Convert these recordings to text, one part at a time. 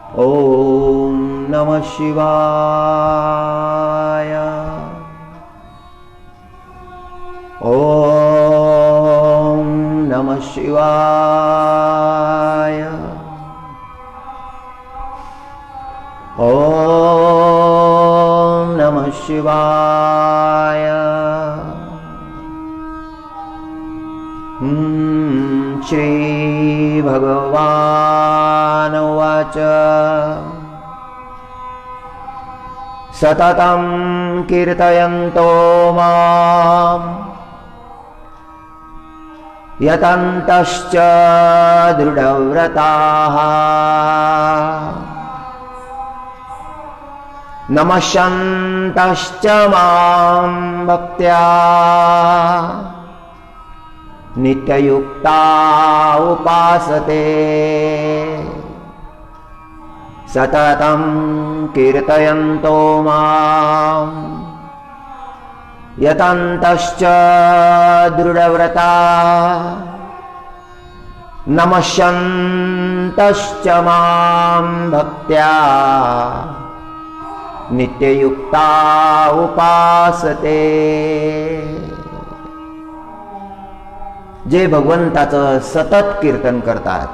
ओम नमः शिवाय। ओम नमः शिवाय। ओम नमः शिवाय। श्री भगवान उवाच सततं कीर्तयन्तो मां यतन्तश्च दृढव्रताः नमस्यन्तश्च मां भक्त्या नित्ययुक्ता उपासते। सततं कीर्तयन्तो मां यतन्तश्च दृढव्रता नमस्यन्तश्च मां भक्त्या नित्ययुक्ता उपासते। जे भगवंताचं सतत कीर्तन करतात,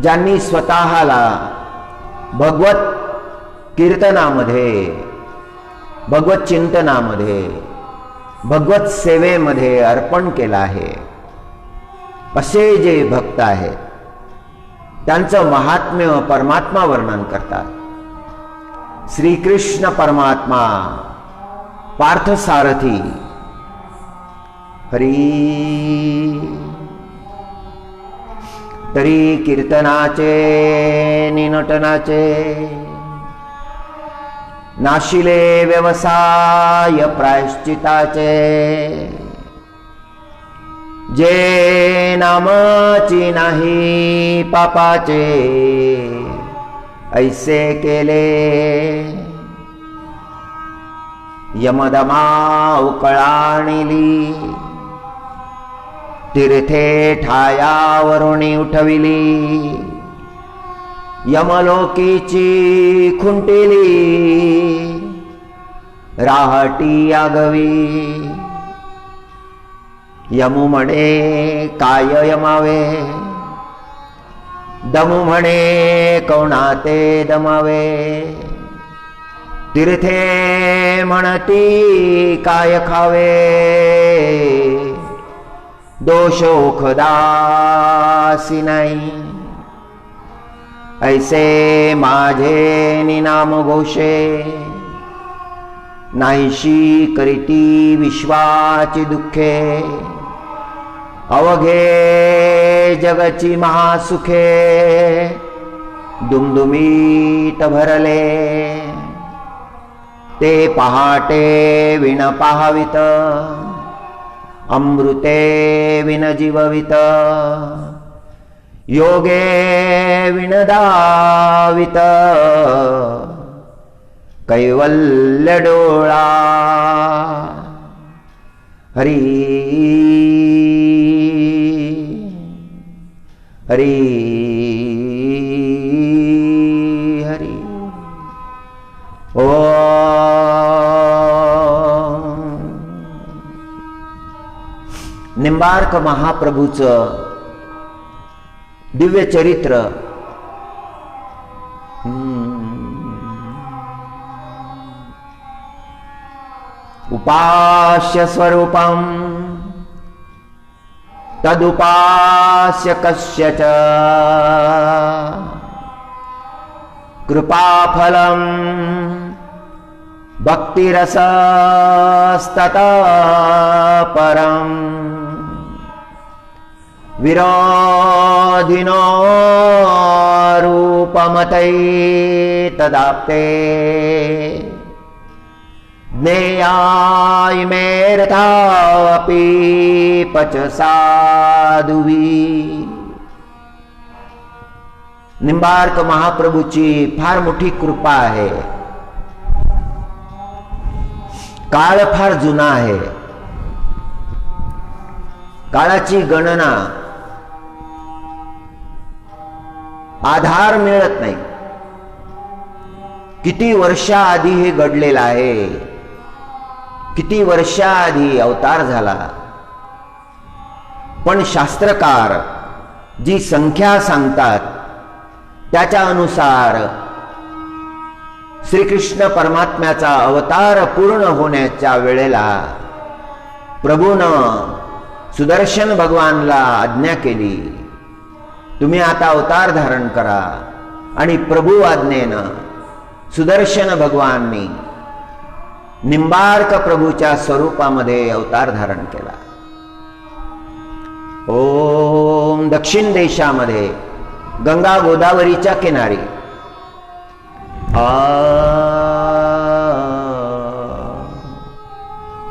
ज्यांनी स्वतःला भगवत कीर्तनामध्ये, भगवत चिंतनामध्ये, भगवत सेवेमध्ये अर्पण केलं आहे, असे जे भक्त आहेत त्यांचं महात्म्य परमात्मा वर्णन करतात। श्रीकृष्ण परमात्मा पार्थसारथी हरी तरी कीर्तनाचे निनटनाचे नाशिले व्यवसाय प्रायश्चिताचे। जे नामाची नाही पापाचे ऐसे केले यमदमा उकळाणिली तीर्थे ठायावरुणी उठविली यमलोकीची खुंटिली राहटी आगवी यमु म्हणे काय यमावे दमु म्हणे कोणाते दमावे तीर्थे म्हणती काय खावे दोषोखदासी नाही ऐसे माझे निनाम घोषे नाहीशी करीती विश्वाची दुःखे अवघे जगची महासुखे दुमदुमीत भरले ते पहाटे विण पाहावित अमृते विन जीववित योगे विन दावित कैवल्य डोळा हरी हरी हरी। ओ निंबार्क महाप्रभूचं दिव्य चरित्र उपास्य स्वरूपम तदुपास्य कस्य च कृपाफलम भक्तिरसस्ततः परम विरोधिनो रूपमतै तदाप्ते ज्ञेयायमेरथापि पच साधुवी। निंबार्क महाप्रभूची फार मोठी कृपा आहे। काळ फार जुना आहे काळाची गणना, आधार मिळत नाही. किती वर्षाआधी हे घडलेलं आहे, किती वर्षाआधी अवतार झाला. पण शास्त्रकार जी संख्या सांगतात त्याच्या अनुसार श्रीकृष्ण परमात्म्याचा अवतार पूर्ण होण्याच्या वेळेला प्रभूनं सुदर्शन भगवानला आज्ञा केली, तुम्ही आता अवतार धारण करा. आणि प्रभू आज्ञेनं सुदर्शन भगवाननी निंबार्क प्रभूच्या स्वरूपामध्ये अवतार धारण केला. ओम दक्षिण देशामध्ये गंगा गोदावरीच्या किनारी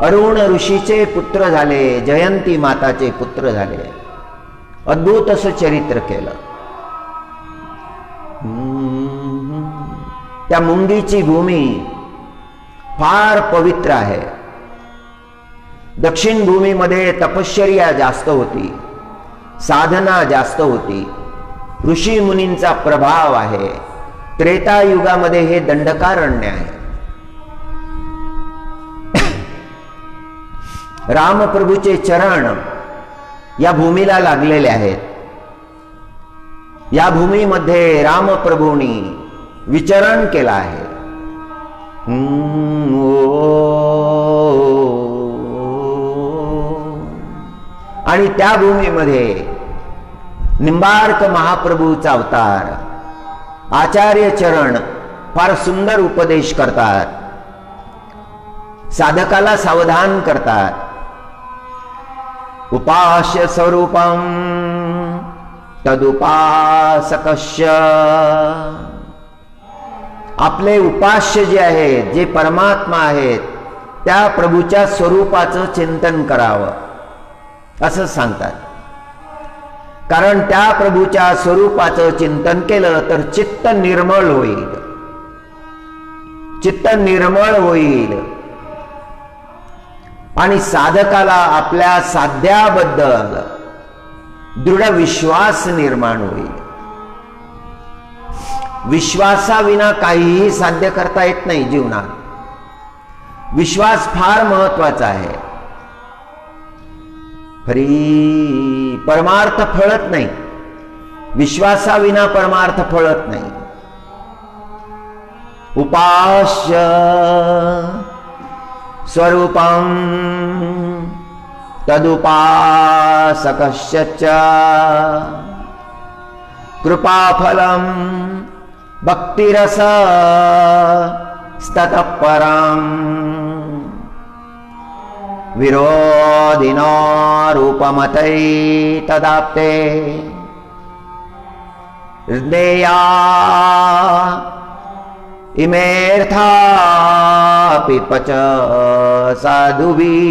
अरुण ऋषीचे पुत्र झाले, जयंती माताचे पुत्र झाले. अद्भुत असं चरित्र केलं. त्या मुंगीची भूमी फार पवित्र आहे. दक्षिण भूमीमध्ये तपश्चर्या जास्त होती, साधना जास्त होती, ऋषी मुनींचा प्रभाव आहे. त्रेता युगामध्ये हे दंडकारण्य आहे. रामप्रभूचे चरण या भूमीला लागलेले आहेत. या भूमीमध्ये रामप्रभूंनी विचरण केलं आहे. आणि त्या भूमीमध्ये निंबार्क महाप्रभूचा अवतार आचार्य चरण फार सुंदर उपदेश करतात, साधकाला सावधान करतात. उपास्य स्वरूपम तदुपासकस्य, आपले उपास्य जे आहेत, जे परमात्मा आहेत, त्या प्रभूच्या स्वरूपाचं चिंतन करावं असं सांगतात. कारण त्या प्रभूच्या स्वरूपाचं चिंतन केलं तर चित्त निर्मळ होईल, चित्त निर्मळ होईल. आणि साधकाला आपल्या साध्याबद्दल दृढ विश्वास निर्माण होईल. विश्वासाविना काहीही साध्य करता येत नाही जीवनात. विश्वास फार महत्वाचा आहे. खरी परमार्थ फळत नाही, विश्वासाविना परमार्थ फळत नाही. उपास्य स्वरूपम तदुपासकस्य च कृपाफलम भक्तिरस स्ततपरम विरोधिनो रूपमतै तदाप्ते हृदया इमेर्थापि पच साधुभिः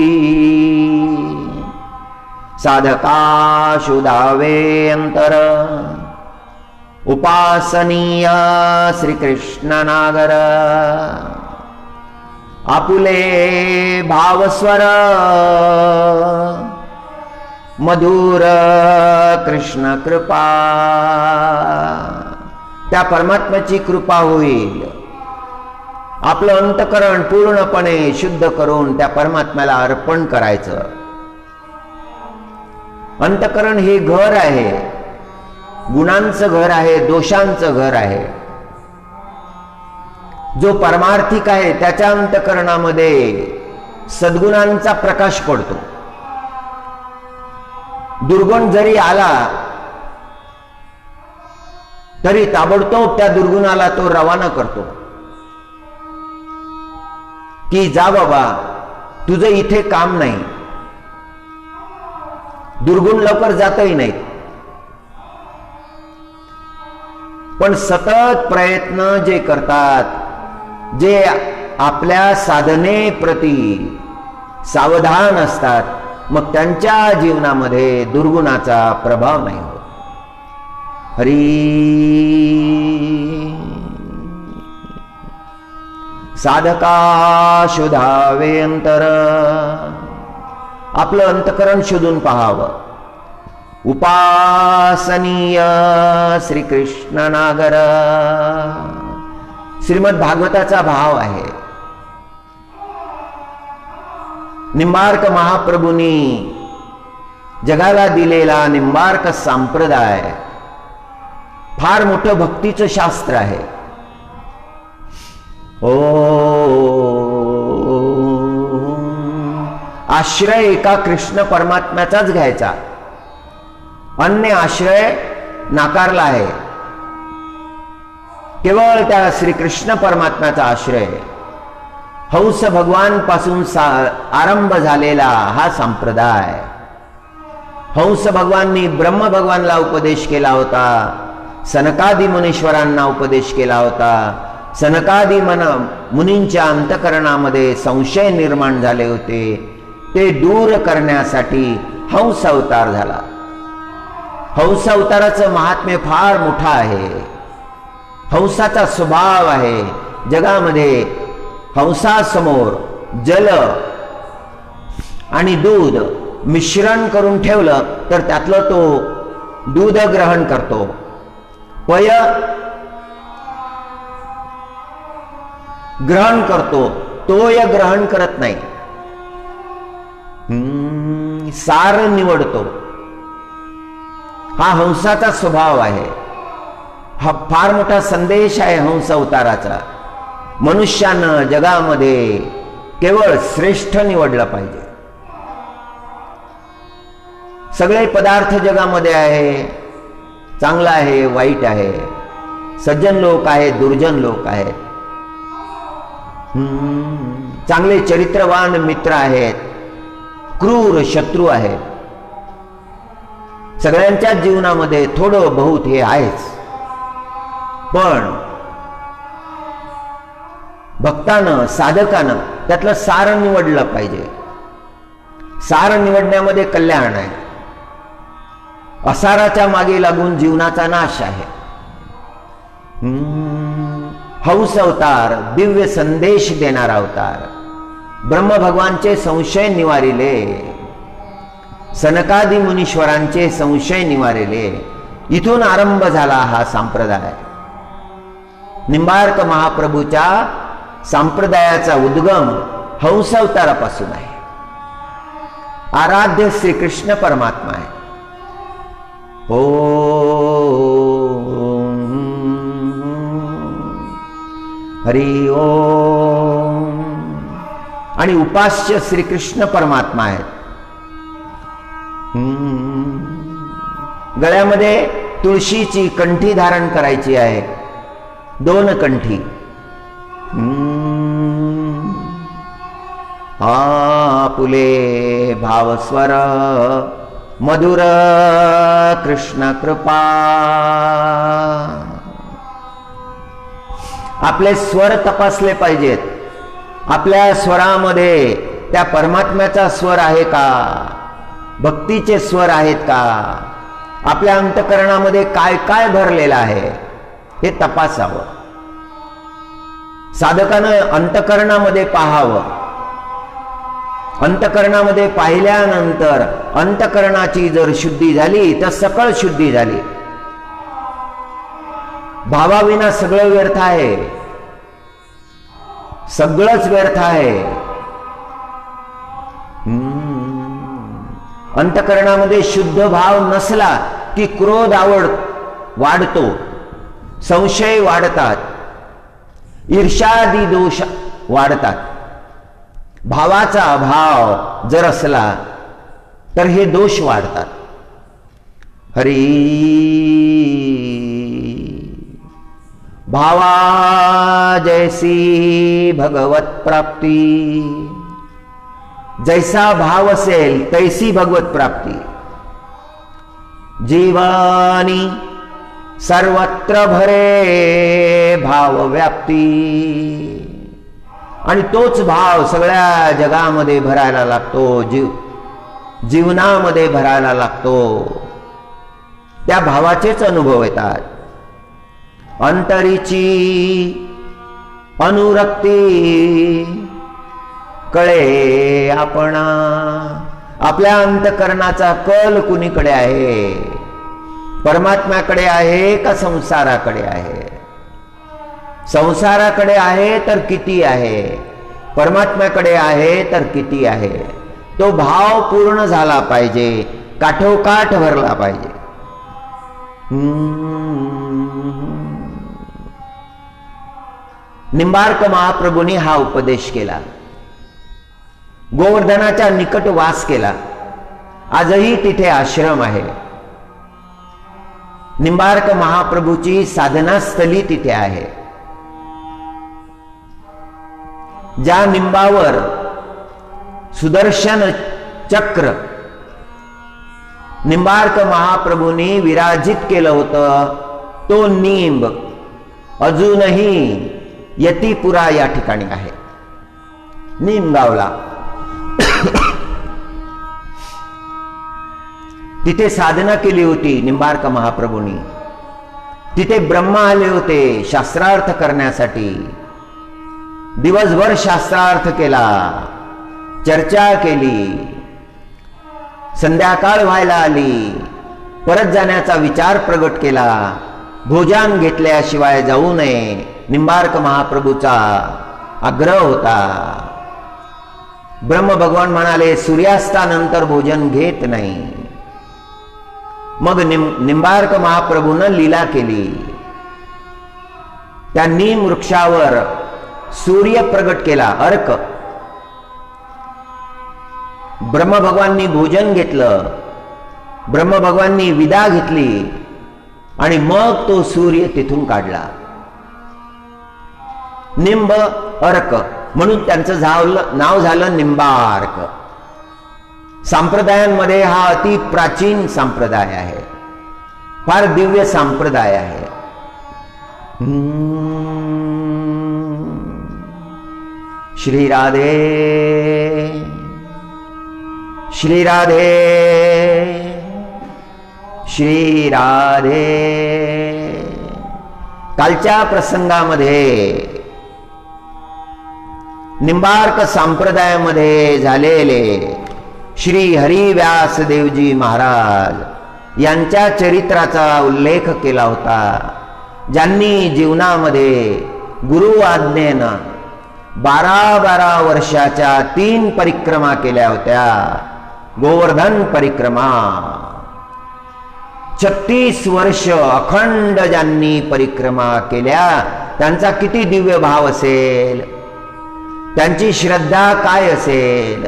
साधकाशु दावेऽन्तर उपासनीय श्रीकृष्ण नागर आपुले भावस्वर मधुर कृष्ण कृपा. त्या परमात्म्याची कृपा होईल. आपलं अंतकरण पूर्णपणे शुद्ध करून त्या परमात्म्याला अर्पण करायचं. अंतकरण हे घर आहे, गुणांचं घर आहे, दोषांचं घर आहे. जो परमार्थिक आहे त्याच्या अंतकरणामध्ये सद्गुणांचा प्रकाश पडतो. दुर्गुण जरी आला तरी ताबडतोब त्या दुर्गुणाला तो रवाना करतो की जा बाबा, तुझं इथे काम नाही. दुर्गुण लवकर जातही नाहीत, पण सतत प्रयत्न जे करतात, जे आपल्या साधनेप्रती सावधान असतात, मग त्यांच्या जीवनामध्ये दुर्गुणाचा प्रभाव नाही होत. हरी साधका शुधावे अंतर आपलं अंतकरण शोधून पाहावं. उपासनीय श्रीकृष्ण नागर, श्रीमद भागवताचा भाव आहे. निंबार्क महाप्रभूंनी जगाला दिलेला निंबार्क संप्रदाय फार मोठं भक्तीचं शास्त्र आहे. आश्रय एका कृष्ण परमात्म्याचाच घ्यायचा, अन्य आश्रय नाकारला आहे. केवळ त्या श्रीकृष्ण परमात्म्याचा आश्रय. हंस भगवान पासून आरंभ झालेला हा संप्रदाय. हंस भगवाननी ब्रह्म भगवानला उपदेश केला होता, सनकादी मुनीश्वरांना उपदेश केला होता. सनकादी मुनींच्या अंतकरणामध्ये संशय निर्माण झाले होते, ते दूर करण्यासाठी हंस अवतार झाला. हंस अवताराचं महात्म्य फार मोठं आहे. हंसाचा स्वभाव आहे, जगामध्ये हंसासमोर जल आणि दूध मिश्रण करून ठेवलं तर त्यातलं तो दूध ग्रहण करतो, पय ग्रहण करतो, तोय ग्रहण करत नाही. सार निवडतो. हा हंसाचा स्वभाव आहे. हा फार मोठा संदेश आहे हंस अवताराचा. मनुष्यानं जगामध्ये केवळ श्रेष्ठ निवडलं पाहिजे. सगळे पदार्थ जगामध्ये आहे, चांगला आहे, वाईट आहे, सज्जन लोक आहेत, दुर्जन लोक आहेत, चांगले चरित्रवान मित्र आहेत, क्रूर शत्रू आहेत. सगळ्यांच्या जीवनामध्ये थोडं बहुत हे आहेच. पण भक्तानं, साधकानं त्यातलं सार निवडलं पाहिजे. सार निवडण्यामध्ये कल्याण आहे. असाराच्या मागे लागून जीवनाचा नाश आहे. हंस अवतार दिव्य संदेश देणारा अवतार. ब्रह्म भगवानचे संशय निवारिले, सनकादी मुनीश्वरांचे संशय निवारिले. इथून आरंभ झाला हा संप्रदाय. निंबार्क महाप्रभूच्या संप्रदायाचा उद्गम हंस अवतारापासून आहे. आराध्य श्रीकृष्ण परमात्मा आहे. हरि ओम. आणि उपास्य श्रीकृष्ण परमात्मा आहेत. गळ्यामध्ये तुळशीची कंठी धारण करायची आहे, 2 कंठी. आपुले भावस्वर मधुर कृष्ण कृपा. आपले स्वर तपासले पाहिजेत. आपल्या स्वरामध्ये त्या परमात्म्याचा स्वर आहे का, भक्तीचे स्वर आहेत का, आपल्या अंतकरणामध्ये काय काय भरलेलं आहे हे तपासावं. साधकानं अंतकरणामध्ये पाहावं. अंतकरणामध्ये पाहिल्यानंतर अंतकरणाची जर शुद्धी झाली तर सकळ शुद्धी झाली. भावाविना सगळं व्यर्थ आहे, सगळंच व्यर्थ आहे. अंतकरणामध्ये शुद्ध भाव नसला की क्रोध वाढतो, संशय वाढतात, ईर्ष्यादी दोष वाढतात. भावाचा अभाव जर असला तर हे दोष वाढतात. हरी भावा जैसी भगवत प्राप्ती. जैसा भाव असेल तैसी भगवत प्राप्ती. जीवानी सर्वत्र भरे भाव व्याप्ती. आणि तोच भाव सगळ्या जगामध्ये भरायला लागतो, जीवनामध्ये भरायला लागतो. त्या भावाचेच अनुभव येतात. अंतरीची अनुरक्ती कळे आपणा. आपल्या अंतकरणाचा कल कुणीकडे आहे? परमात्म्याकडे आहे का संसाराकडे आहे? संसाराकडे आहे तर किती आहे, परमात्म्याकडे आहे तर किती आहे? तो भाव पूर्ण झाला पाहिजे, काठोकाठ भरला पाहिजे. निंबार्क महाप्रभूंनी हा उपदेश केला. गोवर्धनाच्या निकट वास केला. आजही तिथे आश्रम आहे. निंबार्क महाप्रभूची साधनास्थली तिथे आहे. ज्या निंबावर सुदर्शन चक्र निंबार्क महाप्रभूंनी विराजित केलं होतं, तो निंब अजूनही यतीपुरा या ठिकाणी आहे. निमगावला तिथे साधना केली होती निंबार्क महाप्रभूंनी. तिथे ब्रह्मा आले होते शास्त्रार्थ करण्यासाठी. दिवसभर शास्त्रार्थ केला, चर्चा केली. संध्याकाळ व्हायला आली, परत जाण्याचा विचार प्रगट केला. भोजन घेतल्याशिवाय जाऊ नये निंबार्क महाप्रभूचा आग्रह होता. ब्रह्म भगवान म्हणाले सूर्यास्तानंतर भोजन घेत नाही. मग निंबार्क महाप्रभूनं लीला केली. त्या नीम वृक्षावर सूर्य प्रगट केला, अर्क. ब्रह्म भगवाननी भोजन घेतलं, ब्रह्म भगवाननी विदा घेतली आणि मग तो सूर्य तिथून काढला. निंब अर्क म्हणून त्यांचं नाव झालं निंबार्क. संप्रदायांमध्ये हा अति प्राचीन संप्रदाय आहे, फार दिव्य संप्रदाय आहे. श्री राधे श्री राधे श्री राधे. कालच्या प्रसंगामध्ये निंबार्क संप्रदायामध्ये झालेले श्री हरी व्यासदेवजी महाराज यांच्या चरित्राचा उल्लेख केला होता, ज्यांनी जीवनामध्ये गुरु आज्ञेनं 12 वर्षाच्या 3 परिक्रमा केल्या होत्या. गोवर्धन परिक्रमा 36 वर्ष अखंड ज्यांनी परिक्रमा केल्या, त्यांचा किती दिव्य भाव असेल, त्यांची श्रद्धा काय असेल.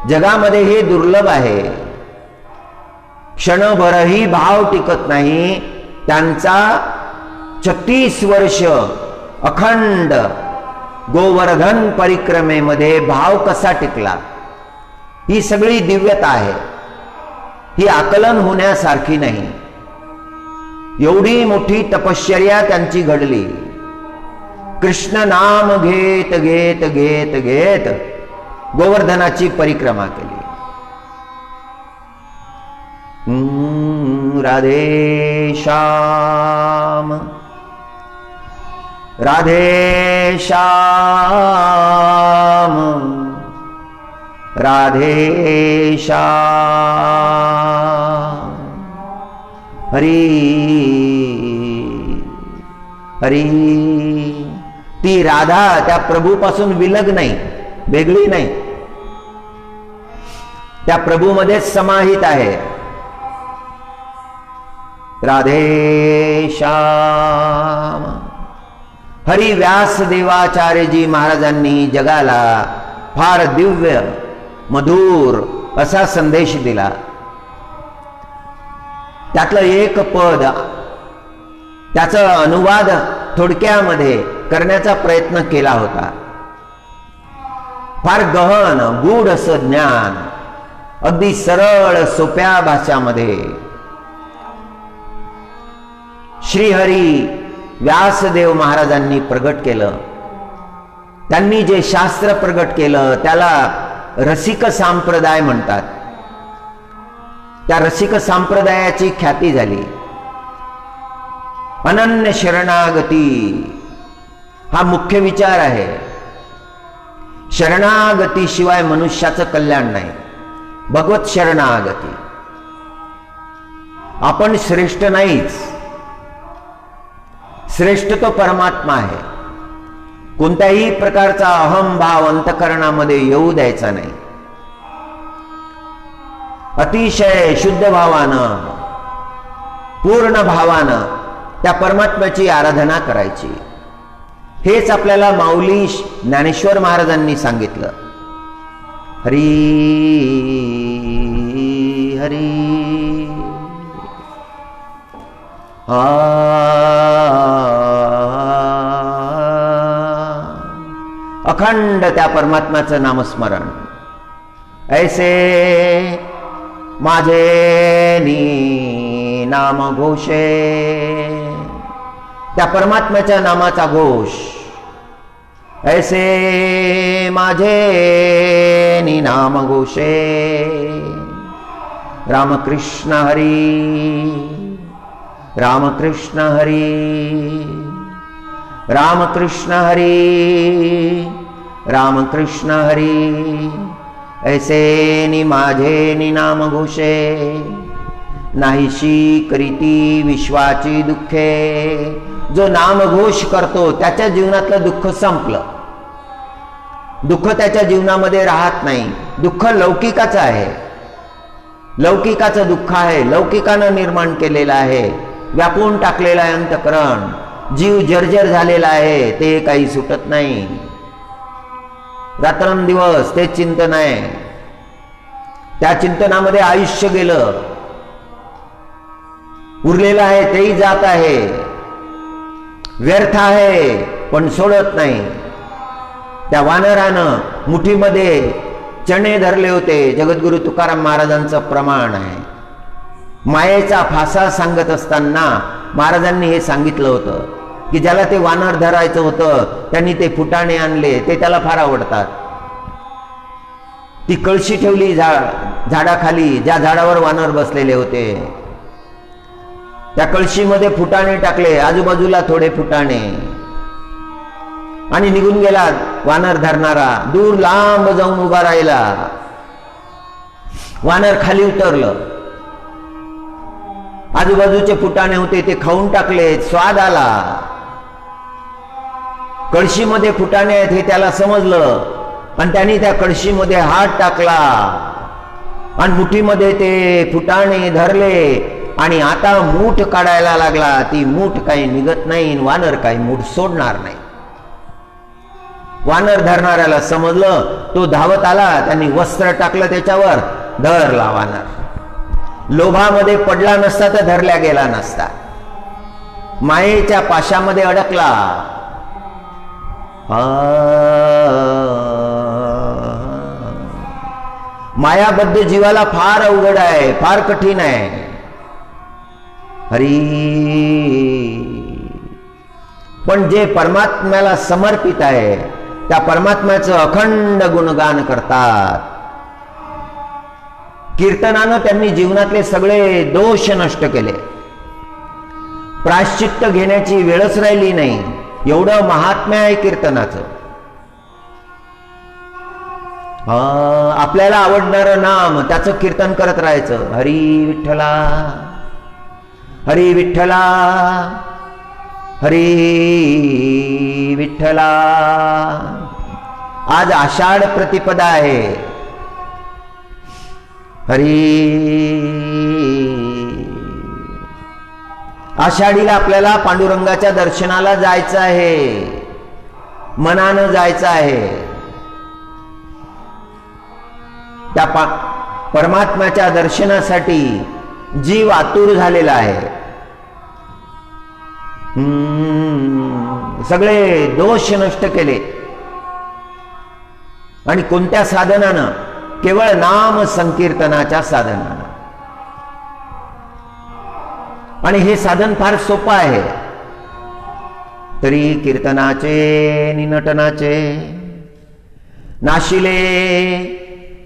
जगामध्ये हे दुर्लभ आहे. क्षणभरही भाव टिकत नाही. त्यांचा 36 वर्ष अखंड गोवर्धन परिक्रमेमध्ये भाव कसा टिकला, ही सगळी दिव्यता आहे. ही आकलन होण्यासारखी नाही. एवढी मोठी तपश्चर्या त्यांची घडली. कृष्ण नाम घेत घेत घेत घेत गोवर्धनाची परिक्रमा केली. राधे श्याम राधे श्याम राधे श्याम. हरी हरी. ती राधा त्या प्रभूपासून विलग नाही, वेगळी नाही, त्या प्रभूमध्येच समाहित आहे. राधे श्याम. हरी व्यासदेवाचार्यजी महाराजांनी जगाला फार दिव्य मधुर असा संदेश दिला. त्यातलं एक पद, त्याचा अनुवाद थोडक्यामध्ये करण्याचा प्रयत्न केला होता. फार गहन गूढ असं ज्ञान अगदी सरळ सोप्या भाषामध्ये श्रीहरी व्यासदेव महाराजांनी प्रगट केलं. त्यांनी जे शास्त्र प्रगट केलं त्याला रसिक संप्रदाय म्हणतात. त्या रसिक संप्रदायाची ख्याती झाली. अनन्य शरणागती हा मुख्य विचार आहे. शरणागतीशिवाय मनुष्याचं कल्याण नाही. भगवत शरणागती. आपण श्रेष्ठ नाहीच, श्रेष्ठ तो परमात्मा आहे. कोणत्याही प्रकारचा अहंभाव अंतकरणामध्ये येऊ द्यायचा नाही. अतिशय शुद्ध भावानं, पूर्ण भावानं त्या परमात्म्याची आराधना करायची. हेच आपल्याला माऊली ज्ञानेश्वर महाराजांनी सांगितलं. हरी हरी अखंड त्या परमात्म्याचं नामस्मरण. ऐसे माझे नी नाम घोषे. त्या परमात्म्याच्या नामाचा घोष. ऐसे माझे नी नाम घोषे. रामकृष्ण हरी रामकृष्ण हरी रामकृष्ण हरी रामकृष्ण हरी. ऐसे नि माझे नि नाम घोषे. नाहीशी करीती विश्वाची दुःखे. जो नामघोष करतो त्याच्या जीवनातलं दुःख संपलं. दुःख त्याच्या जीवनामध्ये राहत नाही. दुःख लौकिकाचं आहे, लौकिकाचं दुःख आहे, लौकिकानं निर्माण केलेलं आहे, व्यापून टाकलेलं आहे अंतकरण. जीव जर्जर झालेला आहे, ते काही सुटत नाही. रात्रंदिवस ते चिंतन आहे. त्या चिंतनामध्ये आयुष्य गेलं, उरलेलं आहे तेही जात आहे, व्यर्थ आहे पण सोडत नाही. त्या वानरानं मुठीमध्ये चणे धरले होते. जगद्गुरु तुकाराम महाराजांचं प्रमाण आहे. मायेचा फासा सांगत असताना महाराजांनी हे सांगितलं होतं की ज्याला ते वानर धरायचं होतं त्यांनी ते फुटाणे आणले, ते त्याला फार आवडतात. ती कळशी ठेवली झाडाखाली, ज्या झाडावर वानर बसलेले होते. त्या कळशीमध्ये फुटाणे टाकले, आजूबाजूला थोडे फुटाणे, आणि निघून गेला वानर धरणारा. दूर लांब जाऊन उभा राहिला. वानर खाली उतरलं. आजूबाजूचे फुटाणे होते ते खाऊन टाकले, स्वाद आला. कळशीमध्ये फुटाणे आहेत हे त्याला समजलं, आणि त्यांनी त्या कळशीमध्ये हात टाकला आणि मुठीमध्ये ते फुटाणे धरले, आणि आता मूठ काढायला लागला. ती मूठ काही निघत नाही, वानर काही मूठ सोडणार नाही. वानर धरणाऱ्याला समजलं, तो धावत आला, त्यांनी वस्त्र टाकलं त्याच्यावर, धरला वानर. लोभामध्ये पडला नसता तर धरल्या गेला नसता. मायेच्या पाशामध्ये अडकला. मायाबद्ध जीवाला फार अवघड आहे, फार कठीण आहे. हरी. पण जे परमात्म्याला समर्पित आहे त्या परमात्म्याचं अखंड गुणगान करतात. कीर्तनानं त्यांनी जीवनातले सगळे दोष नष्ट केले. प्रायश्चित्त घेण्याची वेळच राहिली नाही, एवढं महात्म्य आहे कीर्तनाचं. आपल्याला आवडणारं नाम त्याचं कीर्तन करत राहायचं. हरी विठ्ठला हरी विठ्ठला हरी विठ्ठला. आज आषाढ प्रतिपदा आहे. हरी. आषाढीला आपल्याला पांडुरंगाच्या दर्शनाला जायचं आहे, मनानं जायचं आहे. त्या परमात्म्याच्या दर्शनासाठी जीव आतुर झालेला आहे. सगळे दोष नष्ट केले, आणि कोणत्या साधनानं? केवळ नाम संकीर्तनाच्या साधनानं. आणि हे साधन फार सोपं आहे. तरी कीर्तनाचे निनटनाचे नाशिले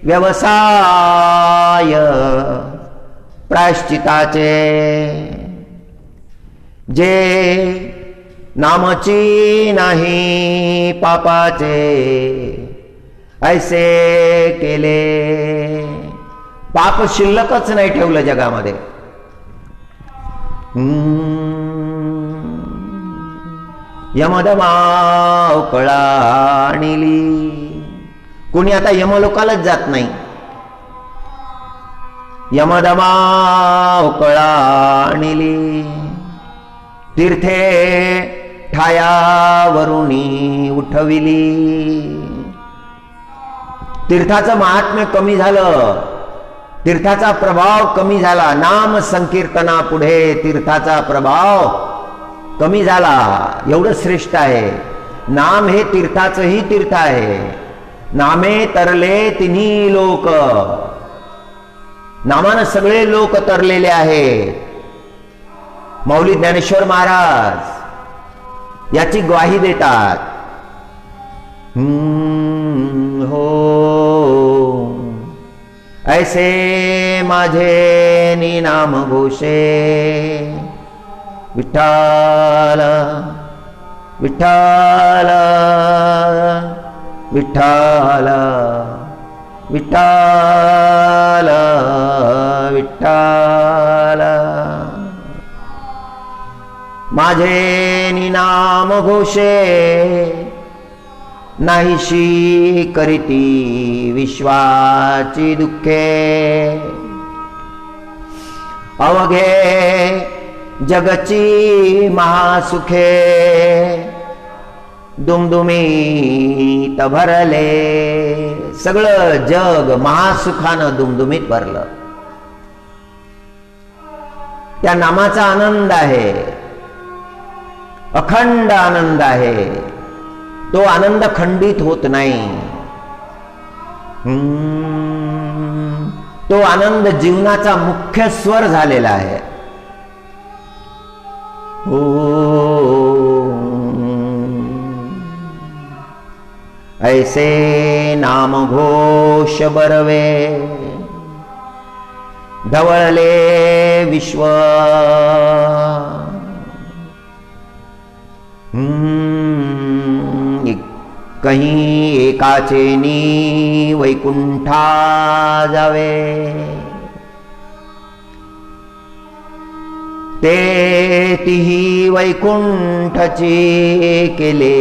व्यवसाय प्रायश्चिताचे. जे नामची नाही पापाचे ऐसे केले, पाप शिल्लकच नाही ठेवलं जगामध्ये. यमदमाव कळाणिली, कोणी आता यमलोकालाच जात नाही. यमदमाव कळाणिली, तीर्थे ठायावरुणी उठविली. तीर्थाचं महात्म्य कमी झालं, तीर्थाचा प्रभाव कमी झाला. नाम संकीर्तना पुढे तीर्थाचा प्रभाव कमी झाला. एवढं श्रेष्ठ आहे. नाम हे तीर्थाचंही तीर्थ आहे. नामे तरले तिन्ही लोक, नामानं सगळे लोक तरलेले आहेत. माऊली ज्ञानेश्वर महाराज याची ग्वाही देतात. हो ऐसे माझे नाम घोषे, विठ्ठल विठ्ठल विठ्ठल विठ्ठल विठ्ठल. माझे नाम घोषे, नाहीशी करीती विश्वाची दुःखे. अवघे जगची महासुखे, दुमदुमीत भरले. सगळं जग महासुखानं दुमदुमीत भरलं. त्या नामाचा आनंद आहे, अखंड आनंद आहे. तो आनंद खंडित होत नाही. तो आनंद जीवनाचा मुख्य स्वर झालेला आहे. ऐसे नाम घोष बरवे, धवळले विश्व. कहीं एकाचेनी वैकुंठा जावे, ते तिही वैकुंठची केले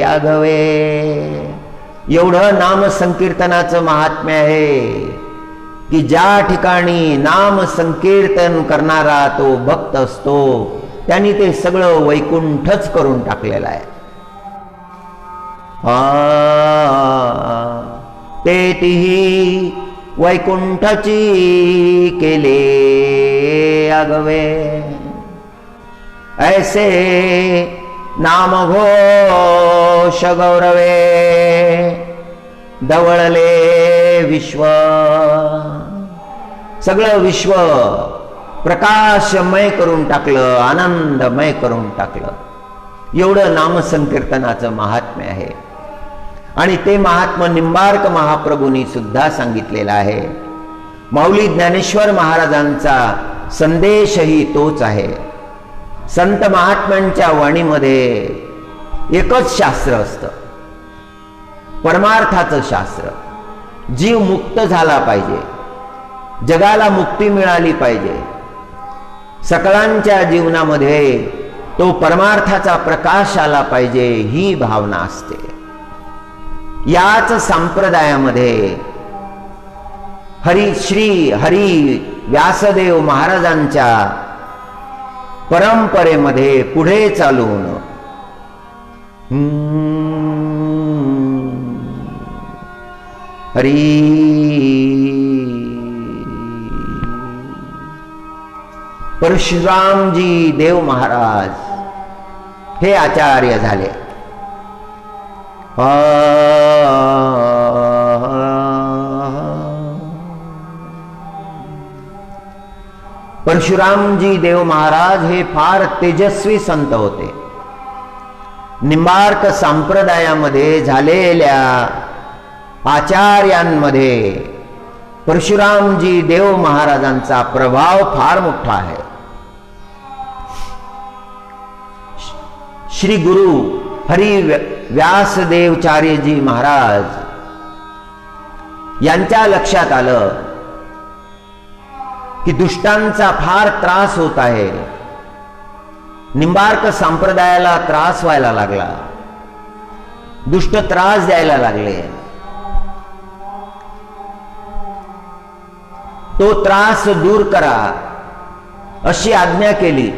आगवे. एवढं नाम संकीर्तनाचं महात्म्य आहे की ज्या ठिकाणी नाम संकीर्तन करणारा तो भक्त असतो, त्यांनी ते सगळं वैकुंठच करून टाकलेलं आहे. ते तिही वैकुंठची केले आगवे. ऐसे नाम घोष गौरवे, दवळले विश्व. सगळं विश्व प्रकाशमय करून टाकलं, आनंदमय करून टाकलं. एवढं नाम संकीर्तनाचं महात्म्य आहे. आणि ते महात्म्य निंबार्क महाप्रभूंनी सुद्धा सांगितलेलं आहे. माऊली ज्ञानेश्वर महाराजांचा संदेशही तोच आहे. संत महात्म्यांच्या वाणीमध्ये एकच शास्त्र असतं, परमार्थाचं शास्त्र. जीव मुक्त झाला पाहिजे, जगाला मुक्ती मिळाली पाहिजे, सकळांच्या जीवनामध्ये तो परमार्थाचा प्रकाश आला पाहिजे, ही भावना असते. याच संप्रदायामध्ये श्री हरी व्यासदेव महाराजांच्या परंपरेमध्ये पुढे चालून हरी परशुरामजी देव महाराज हे आचार्य झाले. परशुरामजी देव महाराज हे फार तेजस्वी संत होते. निंबार्क संप्रदायामध्ये झालेल्या आचार्यांमध्ये परशुरामजी देव महाराजांचा प्रभाव फार मोठा आहे. श्री गुरु हरी व्यासदेवचार्यजी महाराज यांच्या लक्षात आलं की दुष्टांचा फार त्रास होत आहे. निंबार्क संप्रदायाला त्रास व्हायला लागला, दुष्ट त्रास द्यायला लागले. तो त्रास दूर करा अशी आज्ञा केली.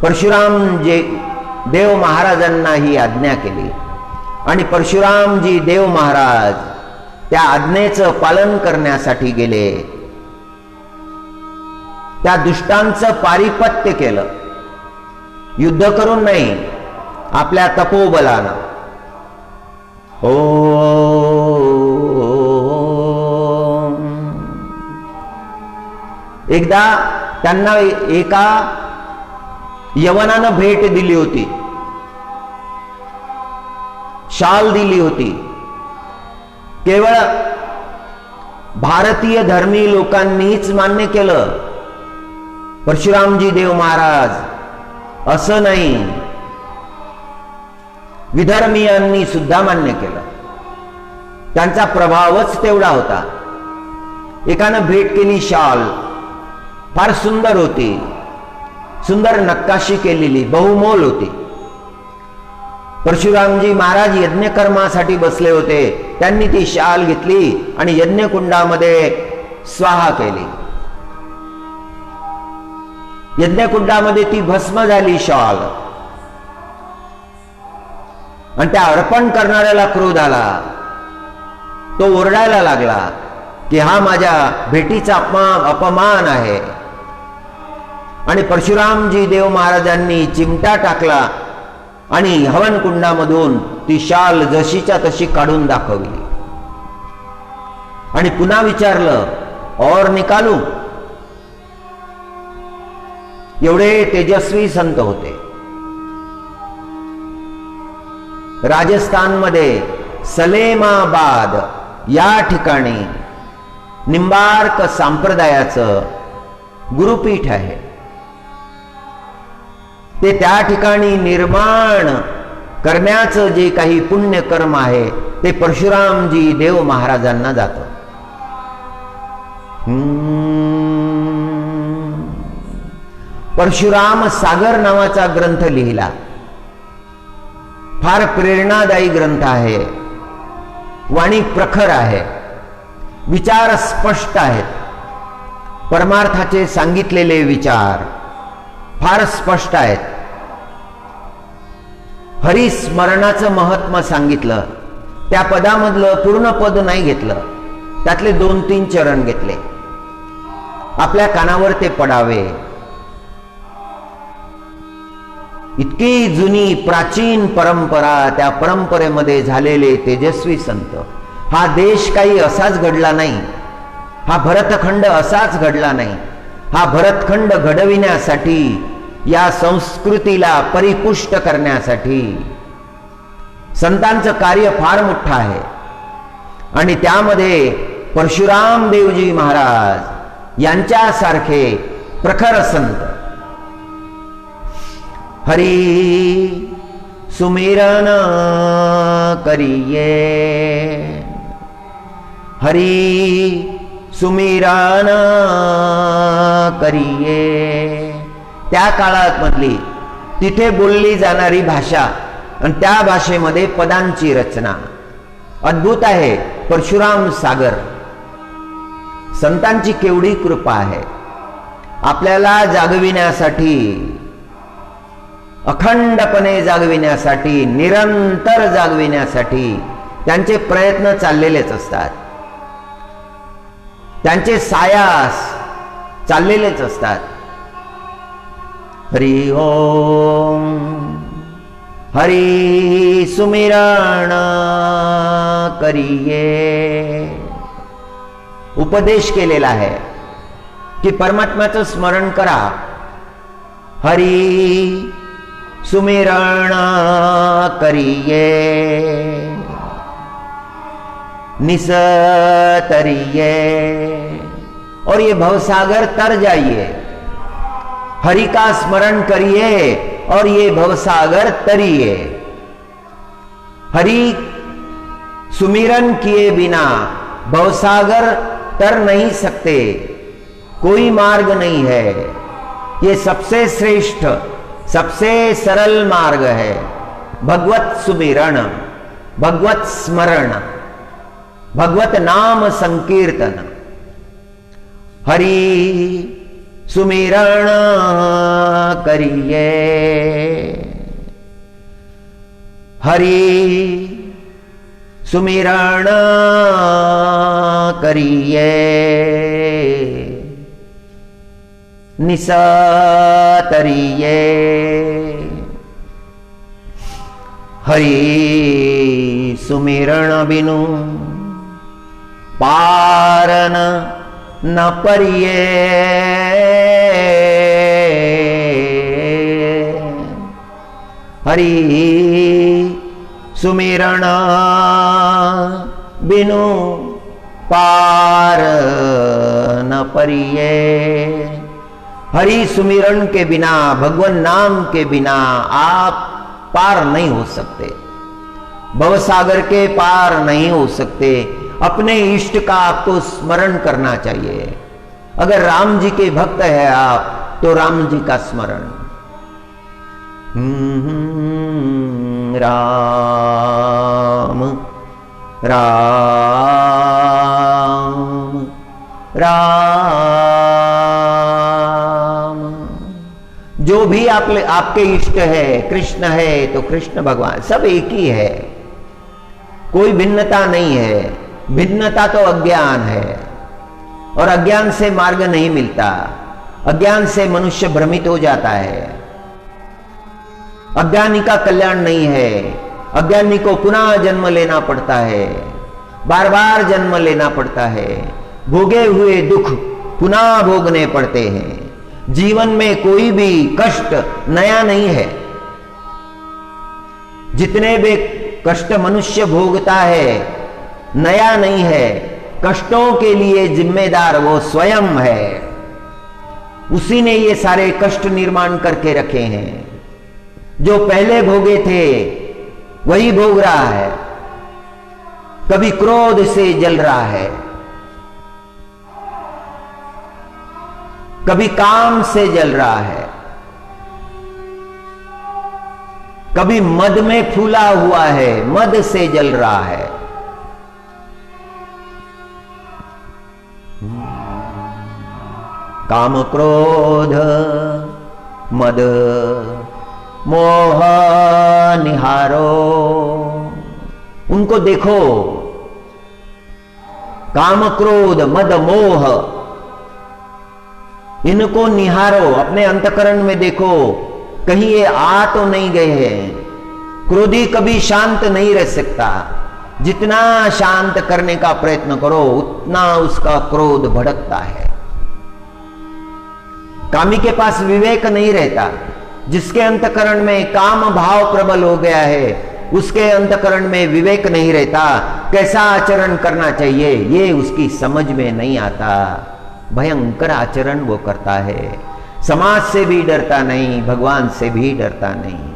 परशुराम जे देव महाराजांना ही आज्ञा केली आणि परशुरामजी देव महाराज त्या आज्ञेचं पालन करण्यासाठी गेले. त्या दुष्टांचं पारिपत्य केलं, युद्ध करून नाही, आपल्या तपोबलानं. एकदा त्यांना एका यवनानं भेट दिली होती, शाल दिली होती. केवळ भारतीय धर्मी लोकांनीच मान्य केलं, परशुरामजी देव महाराज असं नाही, विधर्मीयांनी सुद्धा मान्य केलं. त्यांचा प्रभावच तेवढा होता. एकानं भेट केली शाल, फार सुंदर होती, सुंदर नक्काशी केलेली, बहुमोल होती. परशुरामजी महाराज यज्ञकर्मासाठी बसले होते. त्यांनी ती शाल घेतली आणि यज्ञकुंडामध्ये स्वाहा केली. यज्ञकुंडामध्ये ती भस्म झाली शाल. आणि त्या अर्पण करणाऱ्याला क्रोध आला. तो ओरडायला लागला की हा माझ्या भेटीचा अपमान आहे. आणि परशुरामजी देव महाराजांनी चिमटा टाकला आणि हवन कुंडामधून ती शाल जशीच्या तशी काढून दाखवली आणि पुन्हा विचारलं, और निकालू? एवढे तेजस्वी संत होते. राजस्थानमध्ये सलेमाबाद या ठिकाणी निंबार्क संप्रदायाचं गुरुपीठ आहे. ते त्या ठिकाणी निर्माण करण्याचं जे काही पुण्यकर्म आहे ते परशुरामजी देव महाराजांना जातं. परशुराम सागर नावाचा ग्रंथ लिहिला. फार प्रेरणादायी ग्रंथ आहे. वाणी प्रखर आहे, विचार स्पष्ट आहेत. परमार्थाचे सांगितलेले विचार फार स्पष्ट आहेत. हरिस्मरणाचं महत्त्व सांगितलं. त्या पदामधलं पूर्ण पद नाही घेतलं, त्यातले 2-3 चरण घेतले. आपल्या कानावर ते पडावे. इतकी जुनी प्राचीन परंपरा, त्या परंपरेमध्ये झालेले तेजस्वी संत. हा देश काही असाच घडला नाही, हा भरतखंड असाच घडला नाही. हा भरतखंड घडविण्यासाठी, या संस्कृतीला परिपुष्ट करण्यासाठी संतांचं कार्य फार मोठं आहे. आणि त्यामध्ये परशुराम देवजी महाराज यांच्यासारखे प्रखर संत. हरि सुमिरन करिए, हरि सुमिरन करिए. त्या काळात मधली तिथे बोलली जाणारी भाषा आणि त्या भाषेमध्ये पदांची रचना अद्भुत आहे. परशुराम सागर. संतांची केवढी कृपा आहे आपल्याला जागविण्यासाठी, अखंडपणे जागविण्यासाठी, निरंतर जागविण्यासाठी त्यांचे प्रयत्न चाललेलेच असतात. त्यांचे सायास चाललेलेच असतात. हरि ओम, हरि सुमिरण करिए. उपदेश केलेला आहे की परमात्म्याचं स्मरण करा. हरि सुमिरण करिए, निसतरिए और ये भवसागर तर जाइए. हरि का स्मरण करिए और ये भवसागर तरिए. हरि सुमिरन किए बिना भवसागर तर नहीं सकते, कोई मार्ग नहीं है। ये सबसे श्रेष्ठ, सबसे सरल मार्ग है भगवत सुमिरण, भगवत स्मरण, भगवत नाम संकीर्तन। हरि सुमिरण करिए, हरि सुमिरण करिए, निसतरिए। हरि सुमिरण बिनु पारन न परिये, हरि सुमिरण बिनु पार न परिये। हरि सुमिरण के बिना, भगवान नाम के बिना आप पार नहीं हो सकते, भवसागर के पार नहीं हो सकते। अपने इष्ट का आपको स्मरण करना चाहिए। अगर राम जी के भक्त है आप, तो राम जी का स्मरण। राम राम राम। जो भी आपके इष्ट है, कृष्ण है तो कृष्ण भगवान, सब एक ही है, कोई भिन्नता नहीं है। भिन्नता तो अज्ञान है, और अज्ञान से मार्ग नहीं मिलता। अज्ञान से मनुष्य भ्रमित हो जाता है। अज्ञानी का कल्याण नहीं है। अज्ञानी को पुनः जन्म लेना पड़ता है, बार बार जन्म लेना पड़ता है। भोगे हुए दुख पुनः भोगने पड़ते हैं। जीवन में कोई भी कष्ट नया नहीं है। जितने भी कष्ट मनुष्य भोगता है, नया नहीं है। कष्टों के लिए जिम्मेदार वो स्वयं है। उसी ने ये सारे कष्ट निर्माण करके रखे हैं। जो पहले भोगे थे वही भोग रहा है। कभी क्रोध से जल रहा है, कभी काम से जल रहा है, कभी मद में फूला हुआ है, मद से जल रहा है। काम क्रोध मद मोह निहारो, उनको देखो। काम क्रोध मद मोह, इनको निहारो, अपने अंतकरण में देखो, कहीं ये आ तो नहीं गए हैं। क्रोधी कभी शांत नहीं रह सकता। जितना शांत करने का प्रयत्न करो, उतना उसका क्रोध भड़कता है। कामी के पास विवेक नहीं रहता। जिसके अंतकरण में काम भाव प्रबल हो गया है, उसके अंतकरण में विवेक नहीं रहता। कैसा आचरण करना चाहिए ये उसकी समझ में नहीं आता। भयंकर आचरण वो करता है। समाज से भी डरता नहीं, भगवान से भी डरता नहीं।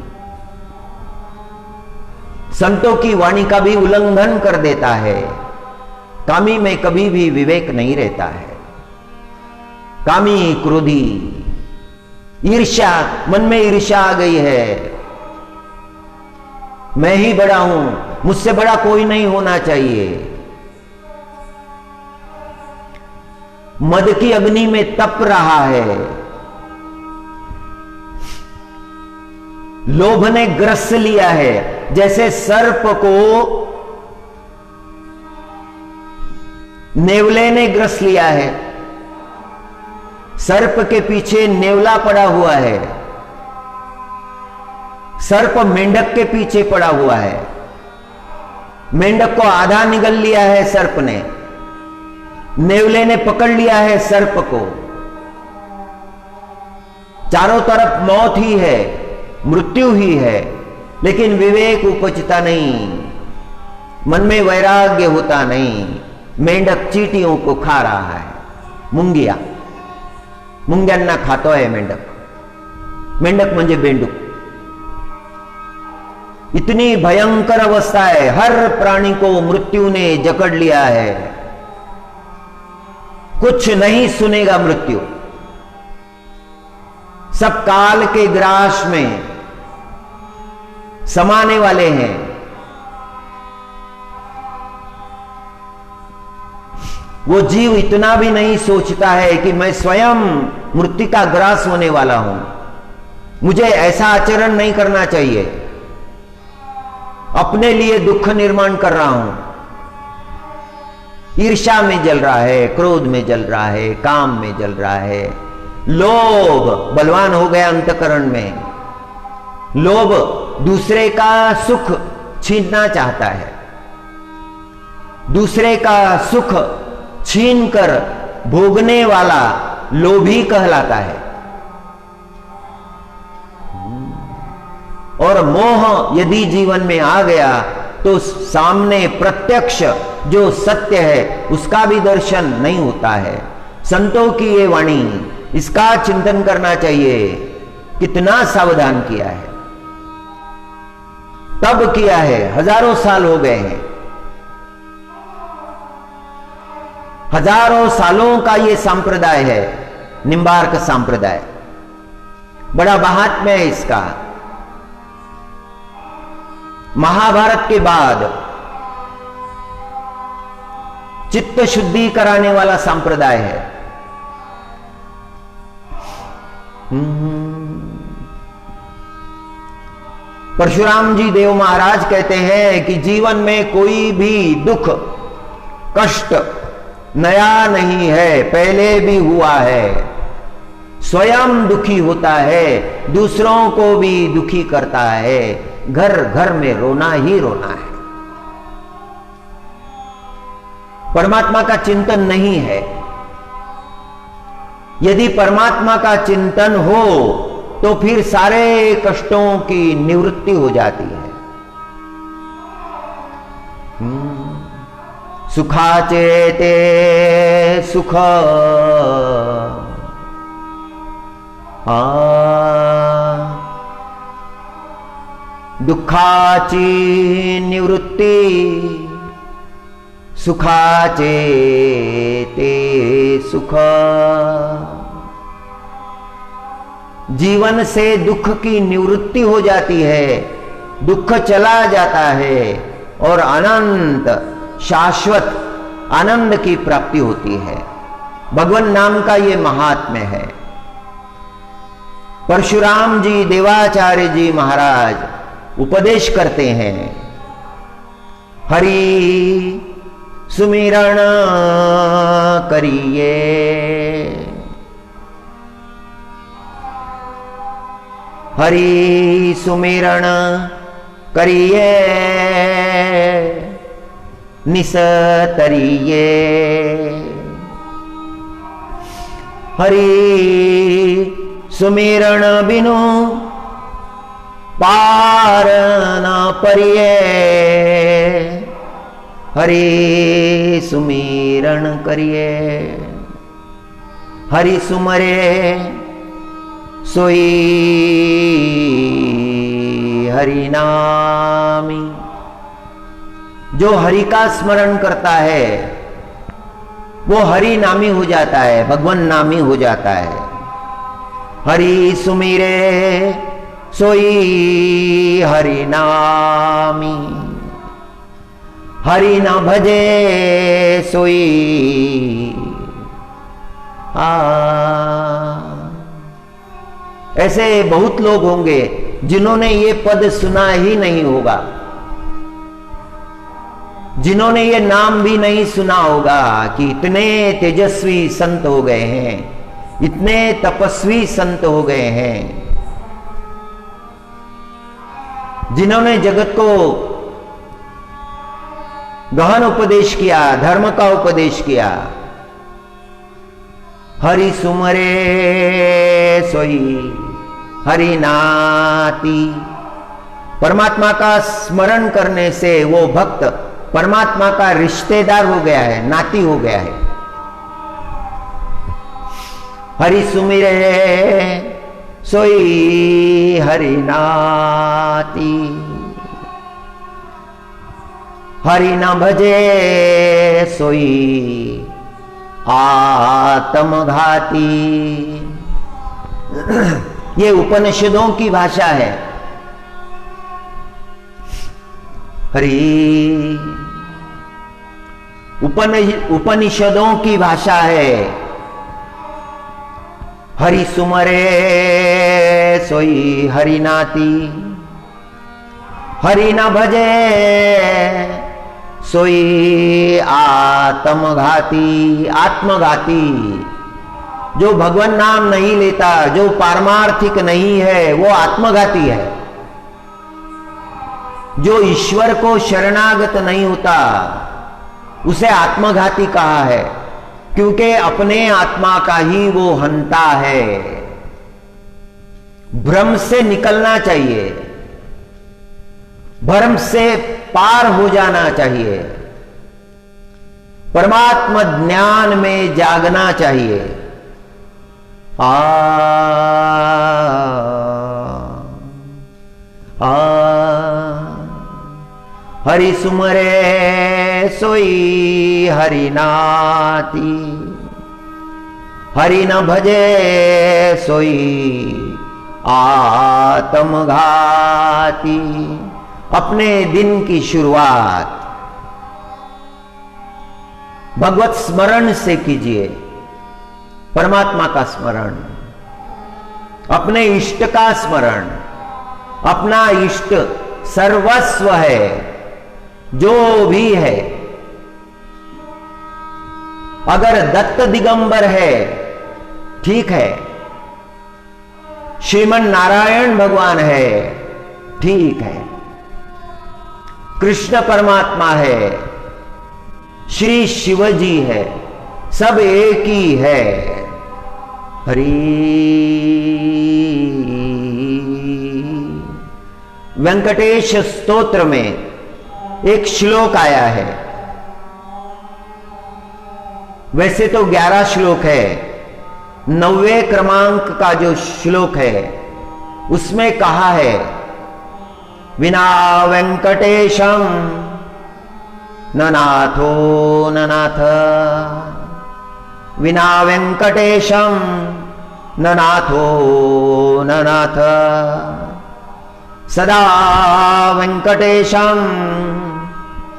संतों की वाणी का भी उल्लंघन कर देता है। कामी में कभी भी विवेक नहीं रहता है। कामी, क्रोधी, ईर्ष्या, मन में ईर्ष्या आ गई है। मैं ही बड़ा हूं, मुझसे बड़ा कोई नहीं होना चाहिए। मद की अग्नि में तप रहा है। लोभ ने ग्रस लिया है। जैसे सर्प को नेवले ने ग्रस लिया है। सर्प के पीछे नेवला पड़ा हुआ है। सर्प मेंढक के पीछे पड़ा हुआ है। मेंढक को आधा निगल लिया है सर्प ने। नेवले ने पकड़ लिया है सर्प को। चारों तरफ मौत ही है, मृत्यु ही है, लेकिन विवेक उपजता नहीं, मन में वैराग्य होता नहीं। मेंढक चींटियों को खा रहा है। मुंगिया, मुंग्यांना खातो है मेंढक। मेंढक म्हणजे बेंडूक। इतनी भयंकर अवस्था है। हर प्राणी को मृत्यु ने जकड़ लिया है। कुछ नहीं सुनेगा मृत्यु। सब काल के ग्रास में समाने वाले हैं। वो जीव इतना भी नहीं सोचता है कि मैं स्वयं मृत्यु का ग्रास होने वाला हूं, मुझे ऐसा आचरण नहीं करना चाहिए, अपने लिए दुख निर्माण कर रहा हूं। ईर्ष्या में जल रहा है, क्रोध में जल रहा है, काम में जल रहा है। लोभ बलवान हो गया अंतकरण में। लोभ दूसरे का सुख छीनना चाहता है, दूसरे का सुख छीनकर भोगने वाला लोभी कहलाता है। और मोह यदि जीवन में आ गया तो सामने प्रत्यक्ष जो सत्य है उसका भी दर्शन नहीं होता है। संतों की ये वाणी, इसका चिंतन करना चाहिए। कितना सावधान किया है, तब किया है, हजारों साल हो गए हैं। हजारों सालों का ये संप्रदाय है, निम्बार्क संप्रदाय। बड़ा महात्म्य है इसका। महाभारत के बाद चित्त शुद्धि कराने वाला संप्रदाय है। परशुराम जी देव महाराज कहते हैं कि जीवन में कोई भी दुख कष्ट नया नहीं है, पहले भी हुआ है। स्वयं दुखी होता है, दूसरों को भी दुखी करता है। घर घर में रोना ही रोना है। परमात्मा का चिंतन नहीं है। यदि परमात्मा का चिंतन हो तो फिर सारे कष्टों की निवृत्ति हो जाती है। सुखाचेते सुख दुखाची निवृत्ति सुखाचे ते सुख। जीवन से दुख की निवृत्ति हो जाती है, दुख चला जाता है और अनंत शाश्वत आनंद की प्राप्ति होती है। भगवान नाम का ये महात्म्य है। परशुराम जी देवाचार्य जी महाराज उपदेश करते हैं, हरि सुमिरण करिए, हरि सुमिरण करिए, निसतरिए, हरि सुमिरण बिनु पार न परिये, हरि सुमिरण करिए, हरि सुमरे सोई हरि नामी। जो हरि का स्मरण करता है वो हरि नामी हो जाता है, भगवान नामी हो जाता है। हरि सुमिरे सोई हरि नामी, हरि न भजे सोई ऐसे बहुत लोग होंगे जिन्होंने ये पद सुना ही नहीं होगा, जिन्होंने ये नाम भी नहीं सुना होगा कि इतने तेजस्वी संत हो गए हैं, इतने तपस्वी संत हो गए हैं, जिन्होंने जगत को गहन उपदेश किया, धर्म का उपदेश किया। हरि सुमरे सोई हरि नाती। परमात्मा का स्मरण करने से वो भक्त परमात्मा का रिश्तेदार हो गया है, नाती हो गया है। हरि सुमिरे सोई हरि नाती, हरि न भजे सोई आत्मघाती। ये उपनिषदों की भाषा है। हरि उपनिषदों की भाषा है। हरि सुमरे सोई हरि नाती, हरि न भजे सोई आत्मघाती। आत्मघाती जो भगवान नाम नहीं लेता, जो पारमार्थिक नहीं है, वो आत्मघाती है। जो ईश्वर को शरणागत नहीं होता उसे आत्मघाती कहा है, क्योंकि अपने आत्मा का ही वो हंता है। भ्रम से निकलना चाहिए, भ्रम से पार हो जाना चाहिए, परमात्मा ज्ञान में जागना चाहिए। हरि सुमरे सोई हरि नाती, हरि न भजे सोई आत्मघाती। अपने दिन की शुरुआत भगवत स्मरण से कीजिए, परमात्मा का स्मरण, अपने इष्ट का स्मरण। अपना इष्ट सर्वस्व है, जो भी है। अगर दत्त दिगंबर है ठीक है, श्रीमन नारायण भगवान है ठीक है, कृष्ण परमात्मा है, श्री शिवजी है, सब एक ही है। हरि वेंकटेश स्तोत्र में एक श्लोक आया है। वैसे तो 11 श्लोक है, 90वें क्रमांक का जो श्लोक है उसमें कहा है, विना वेंकटेशम न नाथो न नाथ, विना वेंकटेशम न नाथो न नाथ, सदा वेंकटेशम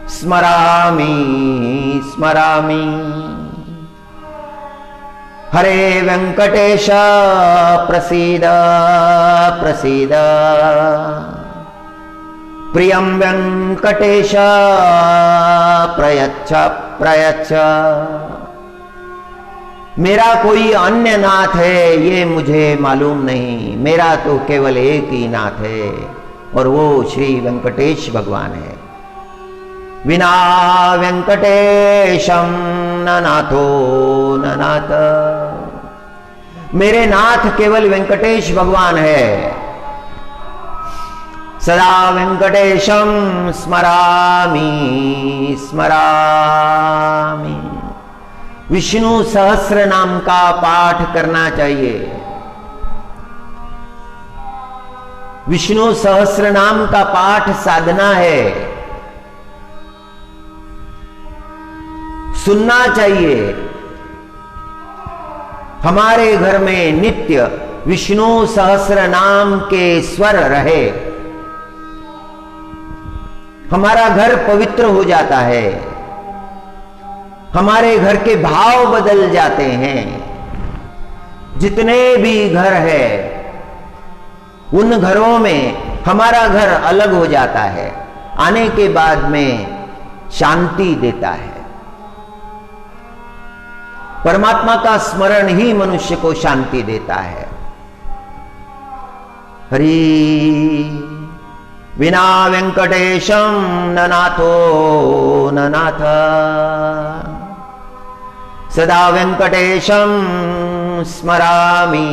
स्मरामि स्मरामि। हरे वेंकटेश प्रसीद प्रसीद, प्रियं वेंकटेश प्रयच्छ प्रयच्छ। मेरा कोई अन्य नाथ है ये मुझे मालूम नहीं, मेरा तो केवल एक ही नाथ है और वो श्री वेंकटेश भगवान है। विना वेंकटेशम न नाथो न नाथ, मेरे नाथ केवल वेंकटेश भगवान है। सदा वेंकटेशम स्मरामि स्मरामि। विष्णु सहस्र नाम का पाठ करना चाहिए। विष्णु सहस्र नाम का पाठ साधना है, सुनना चाहिए। हमारे घर में नित्य विष्णु सहस्र नाम के स्वर रहे, हमारा घर पवित्र हो जाता है, हमारे घर के भाव बदल जाते हैं। जितने भी घर है उन घरों में हमारा घर अलग हो जाता है, आने के बाद में शांति देता है। परमात्मा का स्मरण ही मनुष्य को शांति देता है। हरि विना वेंकटेशम न नाथो न नाथ, सदा वेंकटेशम स्मरामि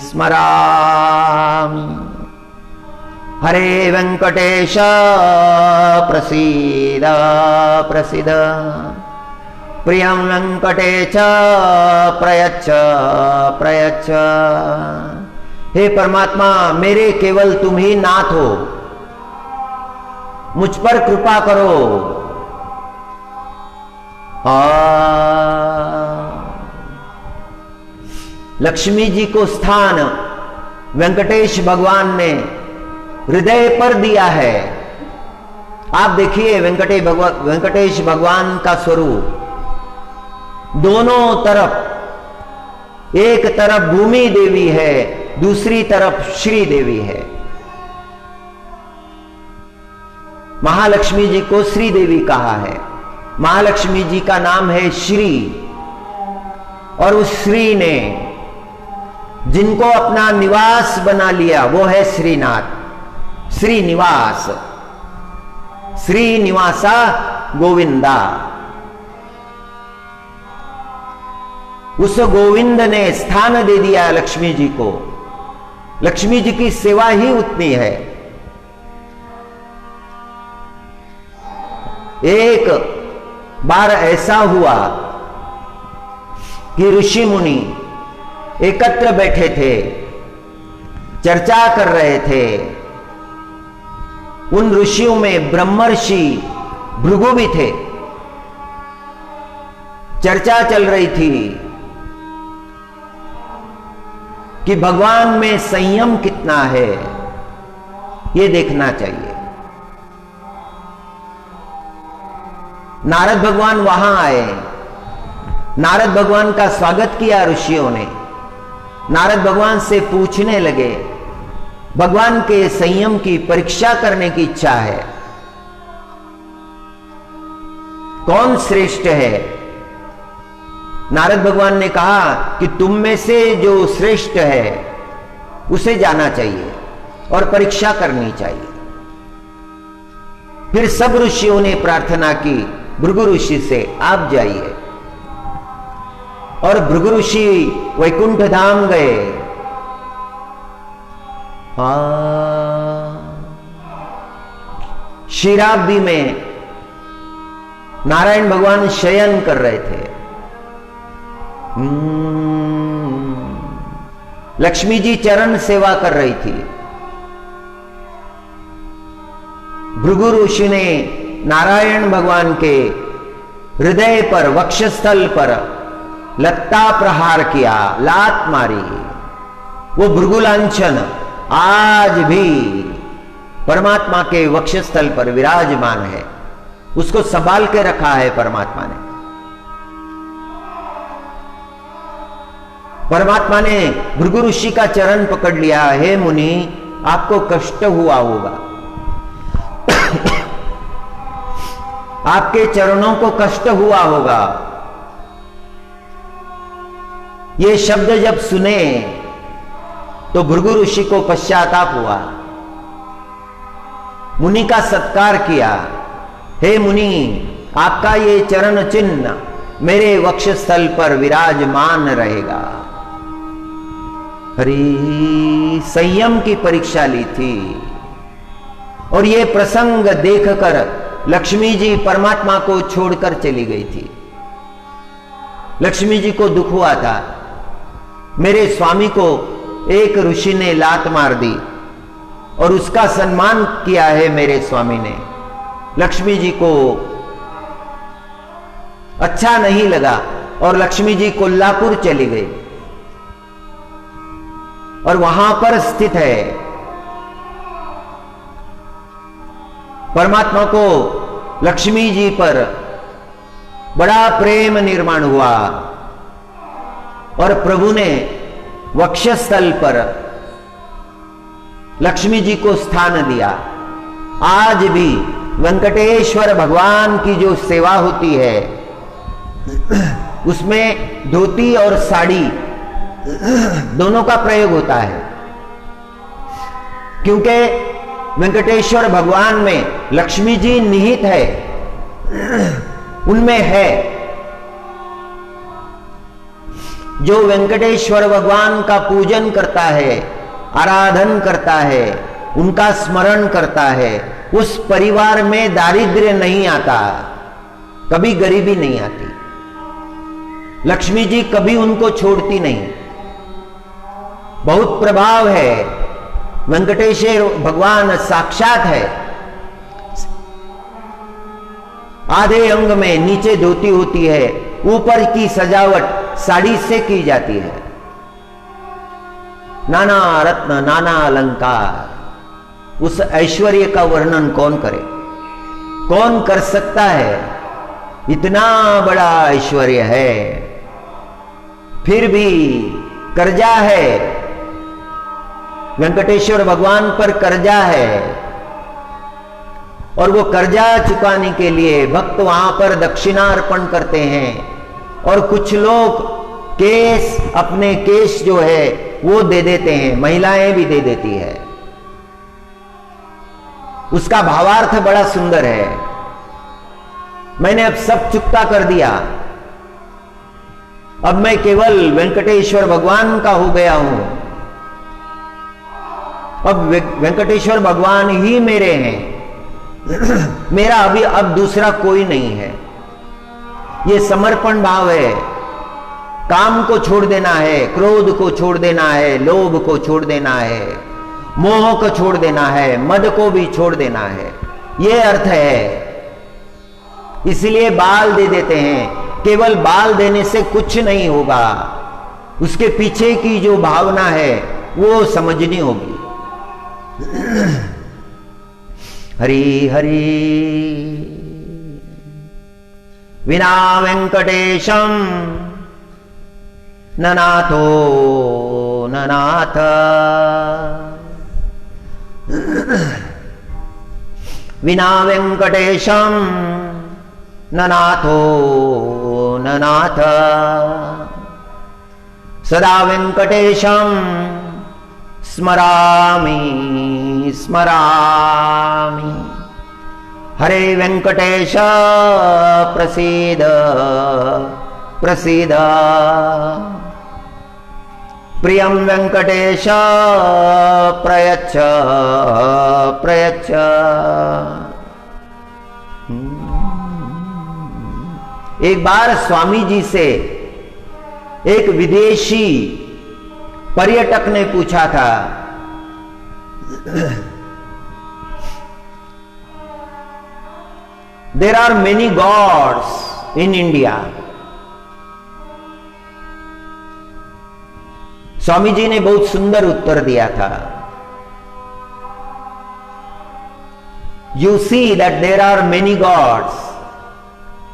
स्मरामि। हरे वेंकटेश प्रसीद प्रसीद, प्रियं वेंकटेश प्रयच्छ प्रयच्छ। हे परमात्मा, मेरे केवल तुम ही नाथ हो, मुझ पर कृपा करो। लक्ष्मी जी को स्थान वेंकटेश भगवान ने हृदय पर दिया है। आप देखिए वेंकटेश भगवान का स्वरूप, दोनों तरफ, एक तरफ भूमि देवी है, दूसरी तरफ श्री देवी है। महालक्ष्मी जी को श्री देवी कहा है। महालक्ष्मी जी का नाम है श्री, और उस श्री ने जिनको अपना निवास बना लिया वो है श्रीनाथ, श्रीनिवास, श्रीनिवासा गोविंदा। उस गोविंद ने स्थान दे दिया लक्ष्मी जी को। लक्ष्मी जी की सेवा ही उतनी है। एक बार ऐसा हुआ कि ऋषि मुनि एकत्र बैठे थे, चर्चा कर रहे थे। उन ऋषियों में ब्रह्मर्षि भृगु भी थे। चर्चा चल रही थी कि भगवान में संयम कितना है, यह देखना चाहिए। नारद भगवान वहां आए। नारद भगवान का स्वागत किया ऋषियों ने। नारद भगवान से पूछने लगे, भगवान के संयम की परीक्षा करने की इच्छा है, कौन श्रेष्ठ है? नारद भगवान ने कहा कि तुम में से जो श्रेष्ठ है उसे जाना चाहिए और परीक्षा करनी चाहिए। फिर सब ऋषियों ने प्रार्थना की भृगु ऋषि से, आप जाइए। और भृगु ऋषि वैकुंठ धाम गए। क्षीराब्दी में नारायण भगवान शयन कर रहे थे। लक्ष्मी जी चरण सेवा कर रही थी। भृगु ऋषि ने नारायण भगवान के हृदय पर, वक्षस्थल पर लत्ता प्रहार किया, लात मारी। वो भृगु लांछन आज भी परमात्मा के वक्षस्थल पर विराजमान है। उसको संभाल के रखा है परमात्मा ने। परमात्मा ने भृगु ऋषि का चरण पकड़ लिया। हे मुनि, आपको कष्ट हुआ होगा, आपके चरणों को कष्ट हुआ होगा। ये शब्द जब सुने तो भृगु ऋषि को पश्चाताप हुआ। मुनि का सत्कार किया। हे मुनि, आपका ये चरण चिन्ह मेरे वक्षस्थल पर विराजमान रहेगा। हरि संयम की परीक्षा ली थी। और ये प्रसंग देखकर लक्ष्मी जी परमात्मा को छोड़कर चली गई थी। लक्ष्मी जी को दुख हुआ था, मेरे स्वामी को एक ऋषि ने लात मार दी और उसका सम्मान किया है मेरे स्वामी ने। लक्ष्मी जी को अच्छा नहीं लगा और लक्ष्मी जी कोल्हापुर चली गई और वहां पर स्थित है। परमात्मा को लक्ष्मी जी पर बड़ा प्रेम निर्माण हुआ और प्रभु ने वक्षस्थल पर लक्ष्मी जी को स्थान दिया। आज भी वेंकटेश्वर भगवान की जो सेवा होती है उसमें धोती और साड़ी दोनों का प्रयोग होता है, क्योंकि वेंकटेश्वर भगवान में लक्ष्मी जी निहित है, उनमें है। जो वेंकटेश्वर भगवान का पूजन करता है, आराधन करता है, उनका स्मरण करता है, उस परिवार में दारिद्र्य नहीं आता, कभी गरीबी नहीं आती। लक्ष्मी जी कभी उनको छोड़ती नहीं। बहुत प्रभाव है। वेंकटेश्वर भगवान साक्षात है। आधे अंग में नीचे धोती होती है, ऊपर की सजावट साड़ी से की जाती है। नाना रत्न, नाना अलंकार। उस ऐश्वर्य का वर्णन कौन करे? कौन कर सकता है? इतना बड़ा ऐश्वर्य है, फिर भी कर्जा है। वेंकटेश्वर भगवान पर कर्जा है, और वो कर्जा चुकाने के लिए भक्त वहां पर दक्षिणा अर्पण करते हैं। और कुछ लोग केश, अपने केश जो है वो दे देते हैं, महिलाएं भी दे देती है। उसका भावार्थ बड़ा सुंदर है। मैंने अब सब चुकता कर दिया, अब मैं केवल वेंकटेश्वर भगवान का हो गया हूं। अब वेंकटेश्वर भगवान ही मेरे हैं, मेरा अभी अब दूसरा कोई नहीं है। ये समर्पण भाव है। काम को छोड़ देना है, क्रोध को छोड़ देना है, लोभ को छोड़ देना है, मोह को छोड़ देना है, मद को भी छोड़ देना है। ये अर्थ है। इसलिए बाल दे देते हैं। केवल बाल देने से कुछ नहीं होगा, उसके पीछे की जो भावना है वो समझनी होगी। हरि हरि विना वेंकटेशम ननाथो ननाथ। विना वेंकटेशम ननाथो ननाथ। सदा वेंकटेशम स्मरामि स्मरामि। हरे वेंकटेश प्रसीद प्रसीद। प्रियं वेंकटेश प्रयच्छ प्रयच्छ। एक बार स्वामी जी से एक विदेशी पर्यटक ने पूछा था, there are many gods in India. Swami ji ने बहुत सुंदर उत्तर दिया था, you see that there are many gods,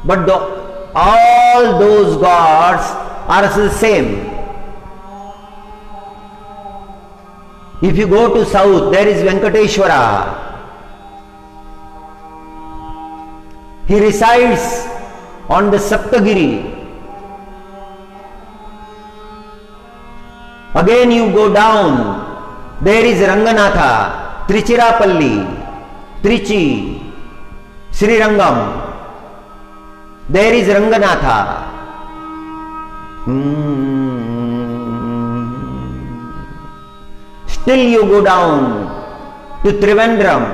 but all those gods are the same. If you go to south, there is Venkateshwara. He resides on the Saptagiri. Again you go down, there is Ranganatha, Trichirapalli, Trichy, Srirangam. There is Ranganatha. Still you go down to Trivandrum.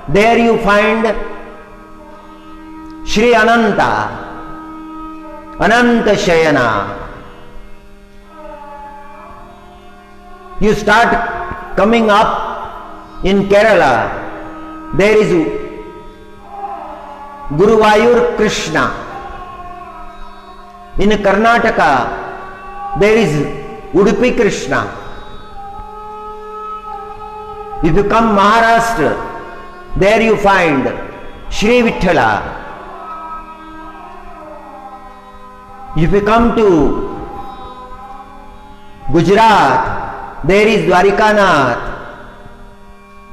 There you find Shri Ananta, Ananta Shayana. You start coming up in Kerala. There is Guruvayur Krishna. In Karnataka, there is Udupi Krishna. If you come Maharashtra, there you find Shri Vithala. If you come to Gujarat, there is Dwarikanath,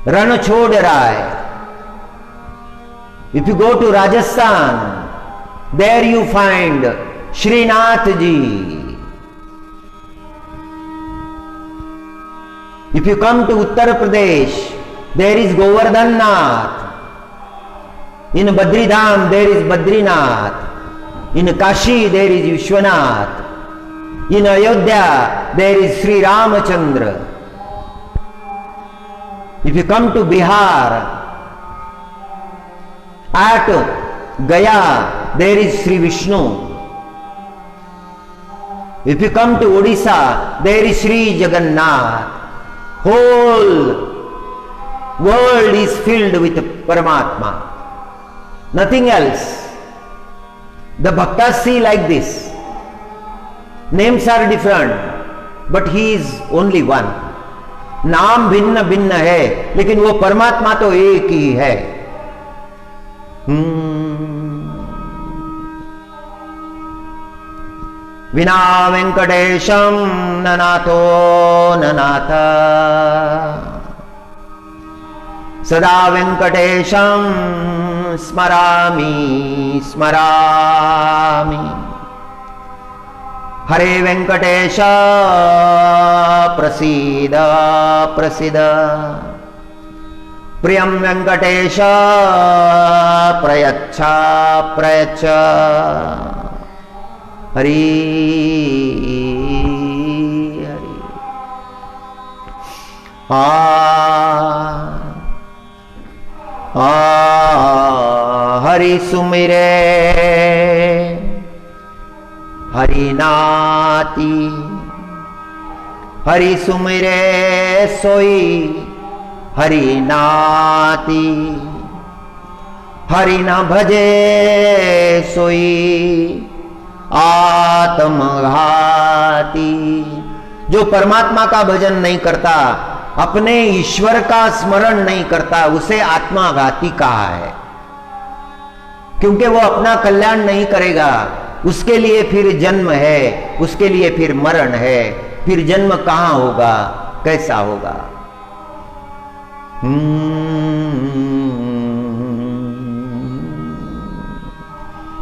Ranachhodrai. If you go to Rajasthan, there you find Srinath ji. If you come to Uttar Pradesh, there is Govardhan Nath. In Badridham, there is Badrinath. In Kashi, there is Vishwanath. In Ayodhya, there is Sri Ramachandra. If you come to Bihar, at Gaya, there is Sri Vishnu. If you come to Odisha, there is Sri Jagannath. Whole world is filled with Paramatma. Nothing else. The bhaktas see like this. Names are different, but he is only one. नाम भिन्न भिन्न है, लेकिन वो परमात्मा तो एक ही है। विना वेंकटेशम न नाथो न नाथ, सदा वेंकटेशम स्मरामि स्मरामि। हरे वेंकटेश प्रसीद प्रसीद, प्रियं वेंकटेश प्रयच्छ प्रयच्छ। हरि हरि। हरि सुमिरे हरि नाती, हरि सुमिरे सोई हरि नाती। हरि न भजे सोई आत्मघाती। जो परमात्मा का भजन नहीं करता, अपने ईश्वर का स्मरण नहीं करता, उसे आत्माघाती कहा है। क्योंकि वो अपना कल्याण नहीं करेगा, उसके लिए फिर जन्म है, उसके लिए फिर मरण है, फिर जन्म कहां होगा, कैसा होगा।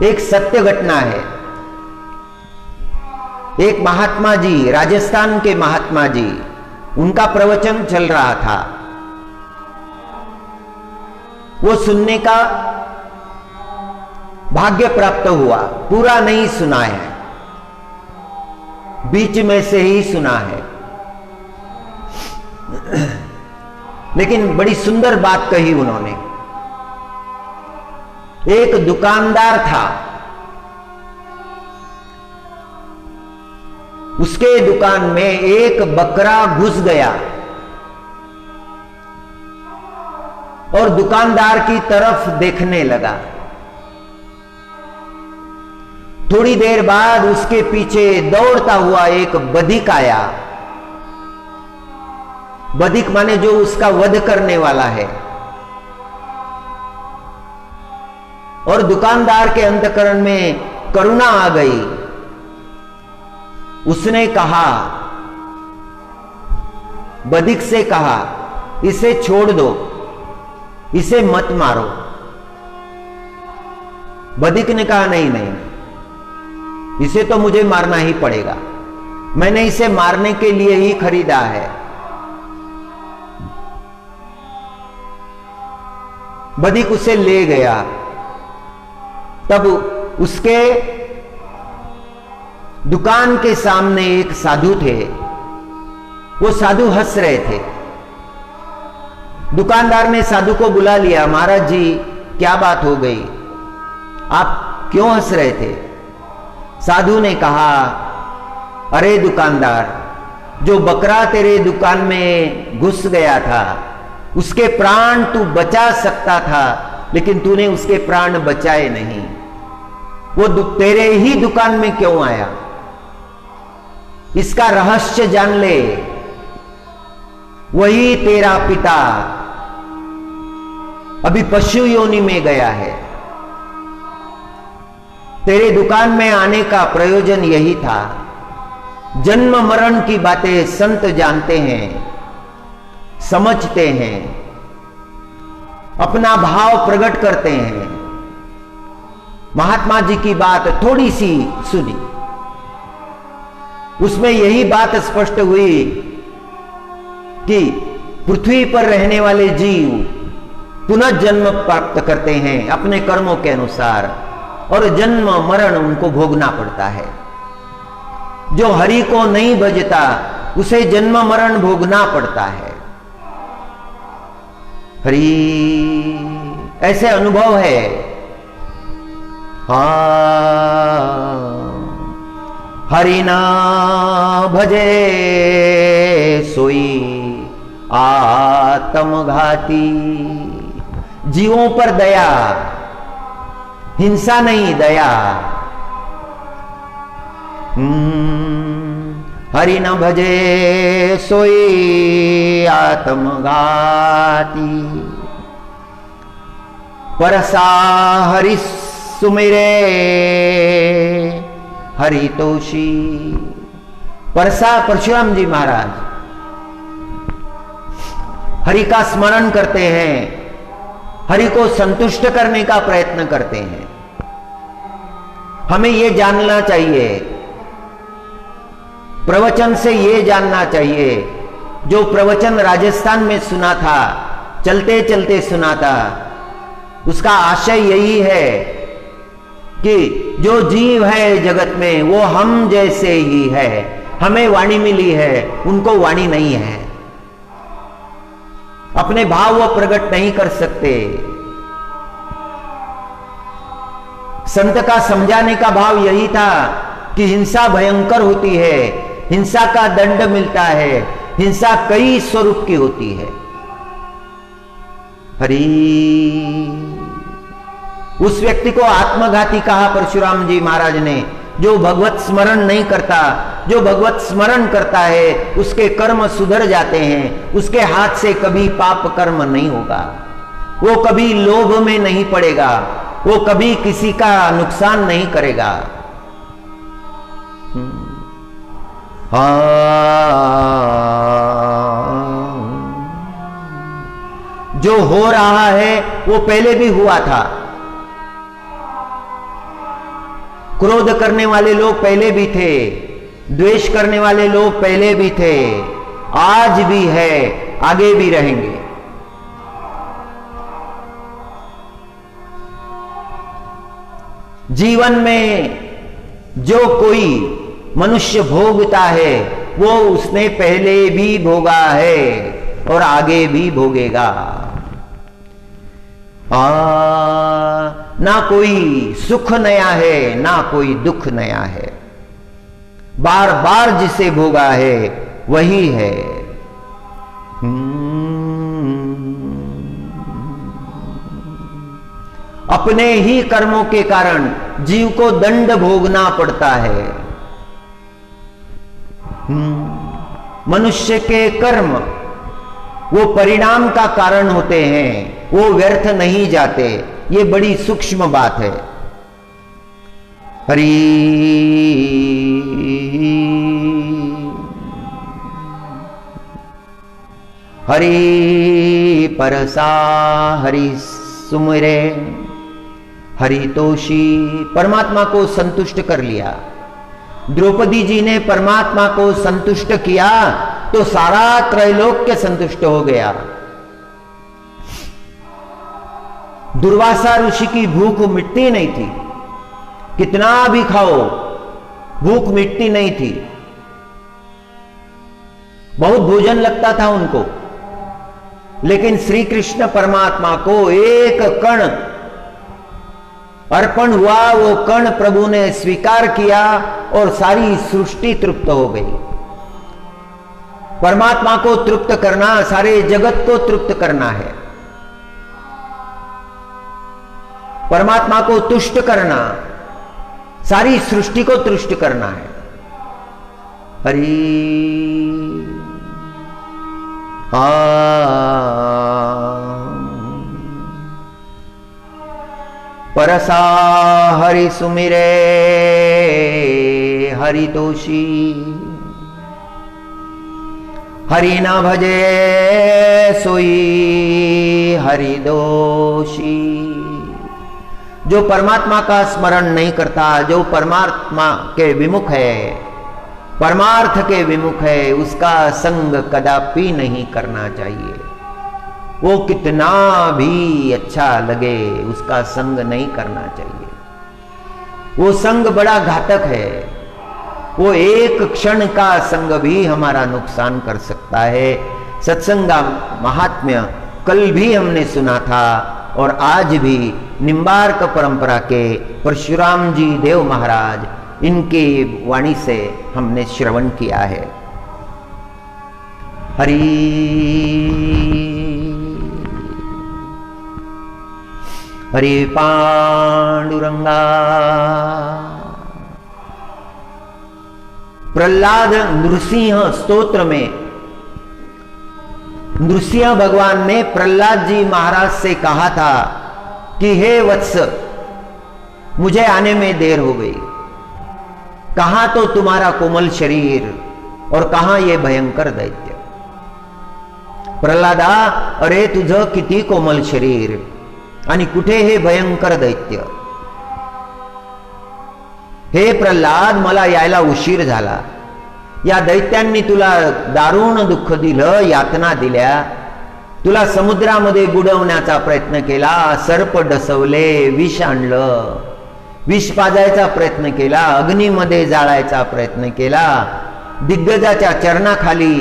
एक सत्य घटना है। एक महात्मा जी, राजस्थान के महात्मा जी, उनका प्रवचन चल रहा था। वो सुनने का भाग्य प्राप्त हुआ, पूरा नहीं सुना है, बीच में से ही सुना है। लेकिन बड़ी सुंदर बात कही उन्होंने। एक दुकानदार था, उसके दुकान में एक बकरा घुस गया और दुकानदार की तरफ देखने लगा। थोड़ी देर बाद उसके पीछे दौड़ता हुआ एक बधिक आया। बधिक माने जो उसका वध करने वाला है। और दुकानदार के अंतःकरण में करुणा आ गई। उसने कहा, बधिक से कहा, इसे छोड़ दो, इसे मत मारो। बधिक ने कहा, नहीं नहीं, इसे तो मुझे मारना ही पड़ेगा, मैंने इसे मारने के लिए ही खरीदा है। बधिक उसे ले गया। तब उसके दुकान के सामने एक साधु थे। वो साधु हंस रहे थे। दुकानदार ने साधु को बुला लिया। महाराज जी, क्या बात हो गई, आप क्यों हंस रहे थे? साधु ने कहा, अरे दुकानदार, जो बकरा तेरे दुकान में घुस गया था, उसके प्राण तू बचा सकता था, लेकिन तूने उसके प्राण बचाए नहीं। वो तेरे ही दुकान में क्यों आया? इसका रहस्य जान ले। वही तेरा पिता अभी पशु योनि में गया है। तेरे दुकान में आने का प्रयोजन यही था। जन्म मरण की बातें संत जानते हैं, समझते हैं, अपना भाव प्रकट करते हैं। महात्मा जी की बात थोड़ी सी सुनी, उसमें यही बात स्पष्ट हुई कि पृथ्वी पर रहने वाले जीव पुनः जन्म प्राप्त करते हैं अपने कर्मों के अनुसार, और जन्म मरण उनको भोगना पड़ता है। जो हरि को नहीं भजता, उसे जन्म मरण भोगना पड़ता है। हरि ऐसे अनुभव है। हरि ना भजे सोई आत्मघाती। जीवों पर दया, हिंसा नहीं, दया। हरि न भजे सोई आत्मघाती। परसा हरि सुमिरे हरि तोषी। परसा परशुराम जी महाराज हरि का स्मरण करते हैं, हरि को संतुष्ट करने का प्रयत्न करते हैं। हमें यह जानना चाहिए, प्रवचन से यह जानना चाहिए, जो प्रवचन राजस्थान में सुना था, चलते चलते सुना था, उसका आशय यही है कि जो जीव है जगत में वो हम जैसे ही है। हमें वाणी मिली है, उनको वाणी नहीं है, अपने भाव वो प्रकट नहीं कर सकते। संत का समझाने का भाव यही था कि हिंसा भयंकर होती है, हिंसा का दंड मिलता है, हिंसा कई स्वरूप की होती है। हरि उस व्यक्ति को आत्मघाती कहा परशुराम जी महाराज ने, जो भगवत स्मरण नहीं करता। जो भगवत स्मरण करता है उसके कर्म सुधर जाते हैं, उसके हाथ से कभी पाप कर्म नहीं होगा, वो कभी लोभ में नहीं पड़ेगा, वो कभी किसी का नुकसान नहीं करेगा। जो हो रहा है वो पहले भी हुआ था। क्रोध करने वाले लोग पहले भी थे, द्वेष करने वाले लोग पहले भी थे, आज भी है, आगे भी रहेंगे। जीवन में जो कोई मनुष्य भोगता है वो उसने पहले भी भोगा है और आगे भी भोगेगा। ना कोई सुख नया है, ना कोई दुख नया है, बार बार जिसे भोगा है वही है। अपने ही कर्मों के कारण जीव को दंड भोगना पड़ता है। मनुष्य के कर्म वो परिणाम का कारण होते हैं, वो व्यर्थ नहीं जाते। ये बड़ी सूक्ष्म बात है। हरि हरि परसा हरि सुमिरे हरि तोषी। परमात्मा को संतुष्ट कर लिया। द्रौपदी जी ने परमात्मा को संतुष्ट किया तो सारा त्रैलोक्य संतुष्ट हो गया। दुर्वासा ऋषि की भूख मिटती नहीं थी, कितना भी खाओ भूख मिटती नहीं थी, बहुत भोजन लगता था उनको, लेकिन श्री कृष्ण परमात्मा को एक कण अर्पण हुआ, वो कण प्रभु ने स्वीकार किया और सारी सृष्टि तृप्त हो गई। परमात्मा को तृप्त करना सारे जगत को तृप्त करना है, परमात्मा को तुष्ट करना सारी सृष्टि को तुष्ट करना है। हरि परसा हरि सुमिरे हरि तोषी। हरि न भजे सोई हरि दोषी। जो परमात्मा का स्मरण नहीं करता, जो परमात्मा के विमुख है, परमार्थ के विमुख है, उसका संग कदापि नहीं करना चाहिए। वो कितना भी अच्छा लगे उसका संग नहीं करना चाहिए। वो संग बड़ा घातक है। वो एक क्षण का संग भी हमारा नुकसान कर सकता है। सत्संग महात्म्य कल भी हमने सुना था और आज भी निम्बार्क परंपरा के परशुराम जी देव महाराज इनकी वाणी से हमने श्रवण किया है। हरि हरि पांडुरंगा। प्रहलाद नृसिंह स्तोत्र में नृसिंह भगवान ने प्रहलाद जी महाराज से कहा था कि हे वत्स, मुझे आने में देर हो गई। कहां तो तुम्हारा कोमल शरीर और कहां ये भयंकर दैत्य। प्रल्हादा, अरे तुझं किती कोमल शरीर आणि कुठे हे भयंकर दैत्य। हे प्रल्हाद, मला यायला उशीर झाला। या दैत्यांनी तुला दारुण दुःख दिलं, यातना दिल्या, तुला समुद्रामध्ये बुडवण्याचा प्रयत्न केला, सर्प डसवले, विष आणलं, विष पाजायचा प्रयत्न केला, अग्नीमध्ये जाळायचा प्रयत्न केला, दिग्गजाच्या चरणाखाली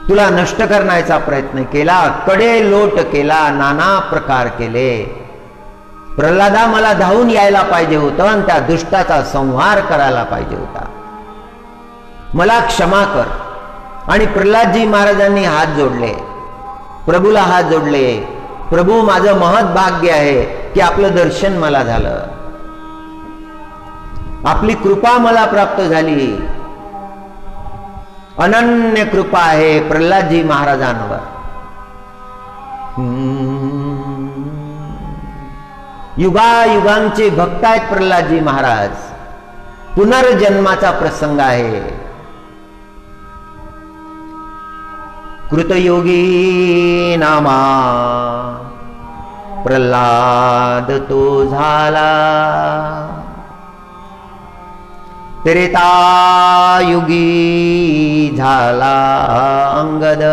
तुला नष्ट करण्याचा प्रयत्न केला, कडे लोट केला, नाना प्रकार केले। प्रल्हादा, मला धावून यायला पाहिजे होतं आणि त्या दुष्टाचा संहार करायला पाहिजे होता, मला क्षमा कर। आणि प्रल्हादजी महाराजांनी हात जोडले, प्रभूला हात जोडले, प्रभू माझं महत् भाग्य आहे की आपलं दर्शन मला झालं, आपली कृपा मला प्राप्त झाली, अनन्य कृपा आहे प्रल्हादजी महाराजांवर। युगायुगांचे भक्त आहेत प्रल्हादजी महाराज, पुनर्जन्माचा प्रसंग आहे। कृतयोगी नामा प्रल्हाद तो झाला, त्रेतायुगी झाला अंगद,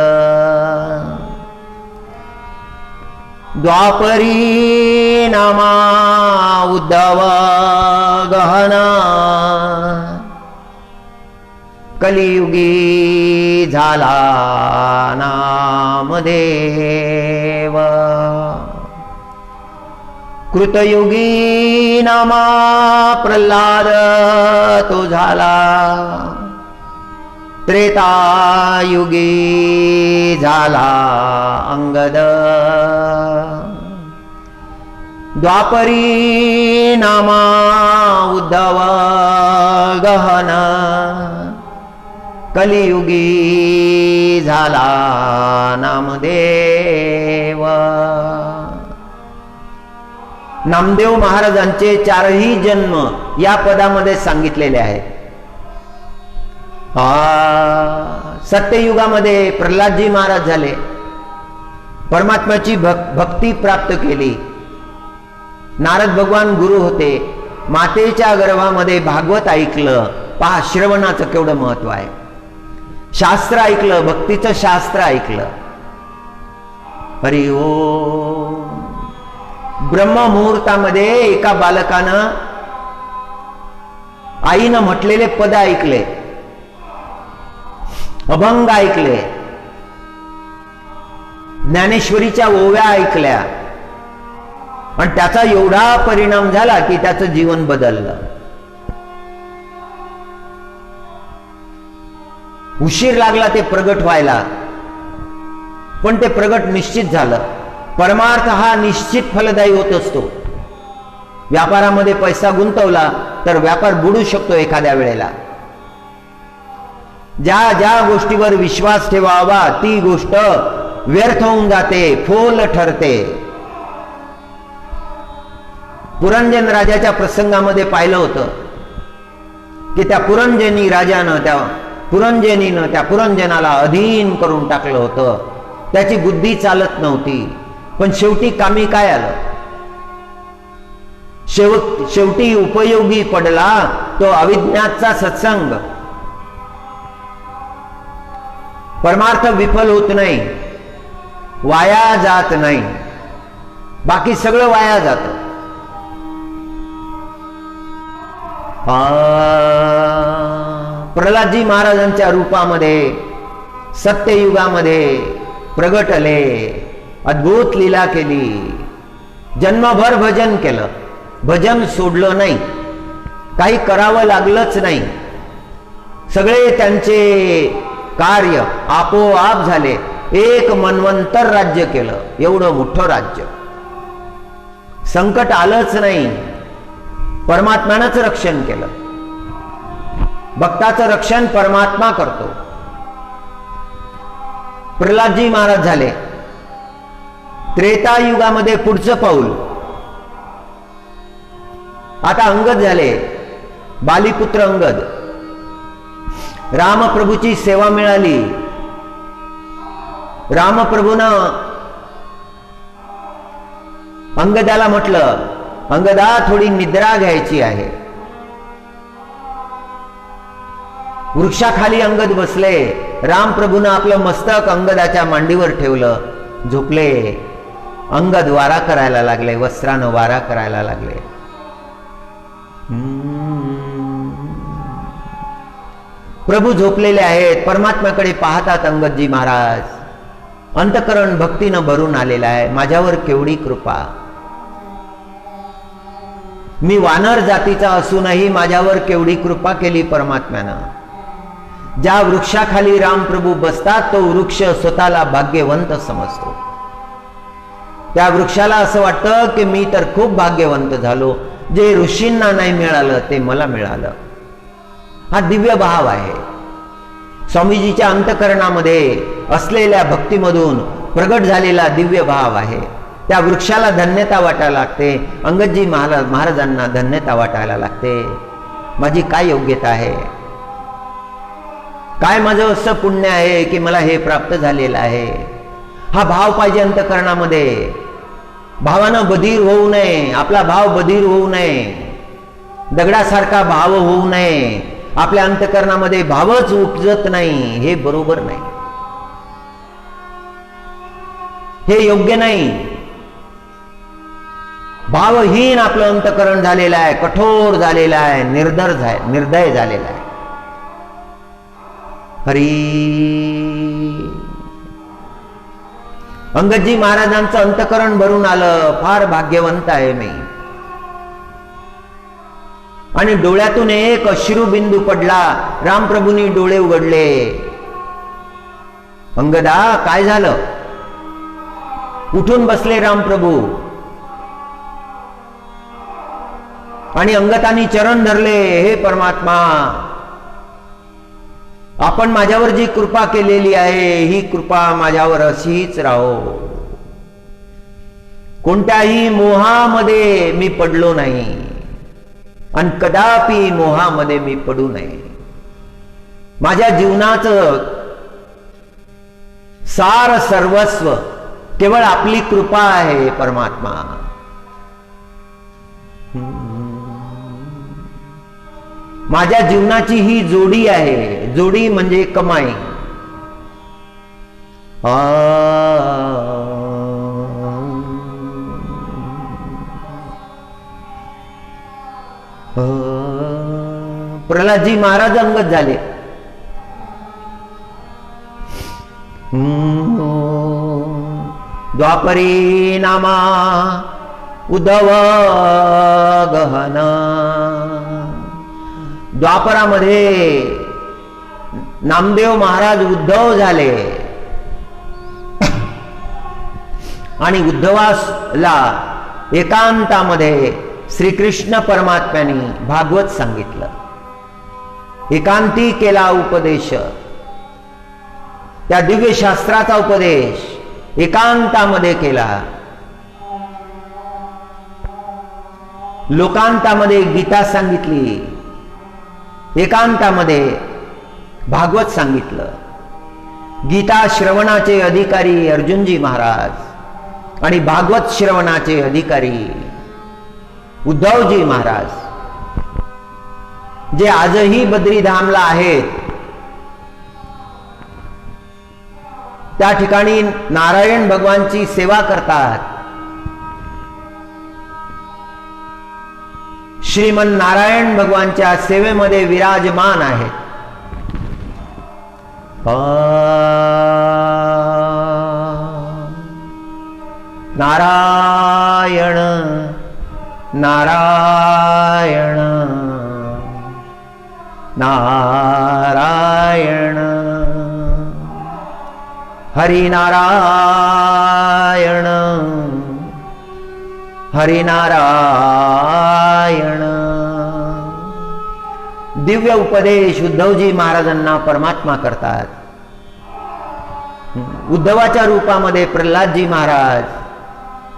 द्वापरी नामा उद्धव गहना, कलियुगी झाला नामदेव। कृतयुगी नामा प्रल्हाद तो झाला, त्रेतायुगी झाला अंगद, द्वापरी नामा उद्धव गहन, कलियुगी झाला नामदेव। नामदेव महाराजांचे चारही जन्म या पदामध्ये सांगितलेले आहेत। सत्ययुगामध्ये प्रल्हादजी महाराज झाले, परमात्म्याची भक्ती प्राप्त केली, नारद भगवान गुरु होते, मातेच्या गर्भामध्ये भागवत ऐकलं। पहा श्रवणाचं केवढं महत्व आहे, शास्त्र ऐकलं, भक्तीचं शास्त्र ऐकलं। हरि ओम। ब्रह्ममुहूर्तामध्ये एका बालकानं आईनं म्हटलेले पद ऐकले, अभंग ऐकले, ज्ञानेश्वरीच्या ओव्या ऐकल्या आणि त्याचा एवढा परिणाम झाला की त्याचं जीवन बदललं। उशीर लागला ते प्रगट व्हायला, पण ते प्रगट निश्चित झालं। परमार्थ हा निश्चित फलदायी होत असतो। व्यापारामध्ये पैसा गुंतवला तर व्यापार बुडू शकतो एखाद्या वेळेला। ज्या ज्या गोष्टीवर विश्वास ठेवावा ती गोष्ट व्यर्थ होऊन जाते, फोल ठरते। पुरंजन राजाच्या प्रसंगामध्ये पाहिलं होतं की त्या पुरंजनी राजानं त्या पुरंजनाला अधीन करून टाकलं होतं। त्याची बुद्धी चालत नव्हती, पण शेवटी कामी काय आलं? शेवटी उपयोगी पडला तो अविज्ञातचा सत्संग। परमार्थ विफल होत नाही, वाया जात नाही, बाकी सगळं वाया जातं। प्रल्हादजी महाराजांच्या रूपामध्ये सत्ययुगामध्ये प्रगटले, अद्भुत लीला केली, जन्मभर भजन केलं, भजन सोडलं नाही, काही करावं लागलंच नाही। सगळे त्यांचे कार्य आपोआप झाले, एक मन्वंतर राज्य केलं, एवढं मोठं राज्य। संकट आलंच नाही, परमात्म्यानंच रक्षण केलं। भक्ताचं रक्षण परमात्मा करतो. प्रल्हादजी महाराज झाले. त्रेता युगामध्ये पुढचं पाऊल. आता अंगद झाले, बालीपुत्र अंगद. रामप्रभूची सेवा मिळाली. रामप्रभूनं अंगदाला म्हटलं, अंगदा थोडी निद्रा घ्यायची आहे. वृक्षाखाली अंगद बसले. रामप्रभूनं आपलं मस्तक अंगदाच्या मांडीवर ठेवलं, झोपले. अंगद वारा करायला लागले, वस्त्रानं वारा करायला लागले. प्रभू झोपलेले आहेत, परमात्म्याकडे पाहतात अंगदजी महाराज. अंतकरण भक्तीनं भरून आलेला आहे. माझ्यावर केवढी कृपा. मी वानर जातीचा असूनही माझ्यावर केवढी कृपा केली परमात्म्यानं. ज्या वृक्षाखाली रामप्रभू बसतात तो वृक्ष स्वतःला भाग्यवंत समजतो. त्या वृक्षाला असं वाटतं की मी तर खूप भाग्यवंत झालो, जे ऋषींना नाही मिळालं ते मला मिळालं. हा दिव्य भाव आहे. स्वामीजीच्या अंतकरणामध्ये असलेल्या भक्तीमधून प्रगट झालेला दिव्य भाव आहे. त्या वृक्षाला धन्यता वाटायला लागते. अंगदजी महाराजांना धन्यता वाटायला लागते. माझी काय योग्यता आहे, काय माझं असं पुण्य आहे की मला हे प्राप्त झालेलं आहे. हा भाव पाहिजे अंतकरणामध्ये. भावानं बधीर होऊ नये. आपला भाव बधीर होऊ नये. दगडासारखा भाव होऊ नये. आपल्या अंतकरणामध्ये भावच उपजत नाही, हे बरोबर नाही, हे योग्य नाही. भावहीन आपलं अंतकरण झालेलं आहे, कठोर झालेलं आहे, निर्दय झालेला आहे. हरी. अंगदजी महाराजांचं अंतकरण भरून आलं. फार भाग्यवंत आहे मी. आणि डोळ्यातून एक अश्रुबिंदू पडला. रामप्रभूंनी डोळे उघडले. अंगदा काय झालं? उठून बसले रामप्रभू आणि अंगदानी चरण धरले. हे परमात्मा, आपण माझ्यावर जी कृपा केलेली आहे ही कृपा माझ्यावर अशीच राहो. कोणत्याही मोहामध्ये मी पडलो नाही आणि कदापि मोहामध्ये मी पडू नये. माझ्या जीवनाचं सार सर्वस्व केवळ आपली कृपा आहे परमात्मा. माझ्या जीवनाची ही जोडी आहे. जोडी म्हणजे कमाई. प्रल्हादजी महाराज अंगद झाले. द्वापरी नामा उद्धव गहना. द्वापरामध्ये नामदेव महाराज उद्धव झाले आणि उद्धवाला एकांतामध्ये श्रीकृष्ण परमात्म्याने भागवत सांगितलं. एकांती केला उपदेश. त्या दिव्य शास्त्राचा उपदेश एकांतामध्ये केला. लोकांतामध्ये गीता सांगितली, एकांतामध्ये भागवत सांगितलं. गीता श्रवणाचे अधिकारी अर्जुनजी महाराज आणि भागवत श्रवणाचे अधिकारी उद्धवजी महाराज, जे आजही बद्रीधामला आहेत. त्या ठिकाणी नारायण भगवानची सेवा करतात. श्रीमन नारायण भगवानच्या सेवेमध्ये विराजमान आहेत. नारायण नारायण नारायण हरिनारायण हरिनारायण दिव्य उपदेश उद्धवजी महाराजांना परमात्मा करतात. उद्धवाच्या रूपामध्ये प्रल्हादजी महाराज,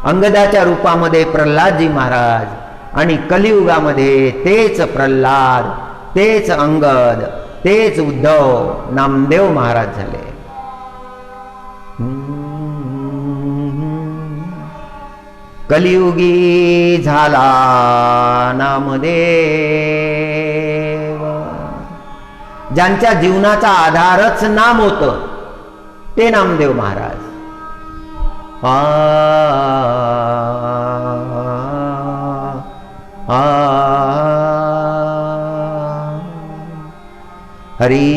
अंगदाच्या रूपामध्ये प्रल्हादजी महाराज, आणि कलियुगामध्ये तेच प्रल्हाद, तेच अंगद, तेच उद्धव नामदेव महाराज झाले. कलियुगी झाला नामदेव. ज्यांच्या जीवनाचा आधारच नाम होतं ते नामदेव महाराज. हरी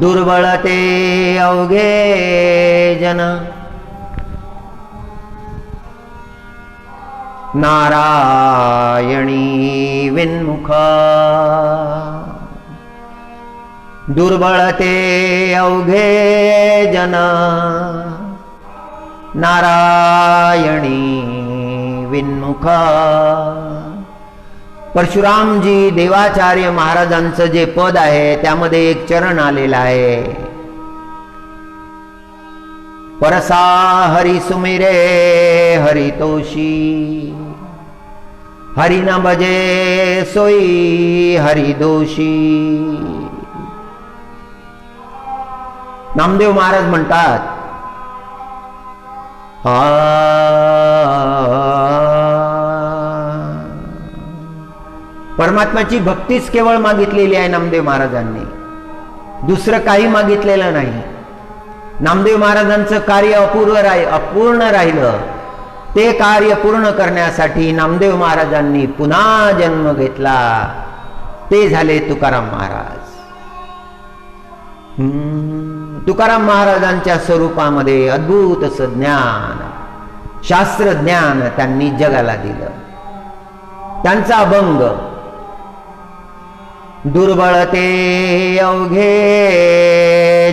दुर्बळते अवघे जन नारायणी विन्मुख. दुर्बळते अवघे जन नारायणी विन्मुख. परशुरामजी देवाचार्य महाराजांचं जे पद आहे त्यामध्ये एक चरण आलेला आहे. परसा हरी सुमिरे हरितोषी, हरि न भजे सोई हरिदोषी. नामदेव महाराज म्हणतात, परमात्म्याची भक्तीच केवळ मागितलेली आहे नामदेव महाराजांनी, दुसरं काही मागितलेलं नाही. नामदेव महाराजांचं कार्य अपूर्ण राहिलं. ते कार्य पूर्ण करण्यासाठी नामदेव महाराजांनी पुन्हा जन्म घेतला. ते झाले तुकाराम महाराज. तुकाराम महाराजांच्या स्वरूपामध्ये अद्भुत असं ज्ञान, शास्त्रज्ञान त्यांनी जगाला दिलं. त्यांचा अभंग दुर्बळते अवघे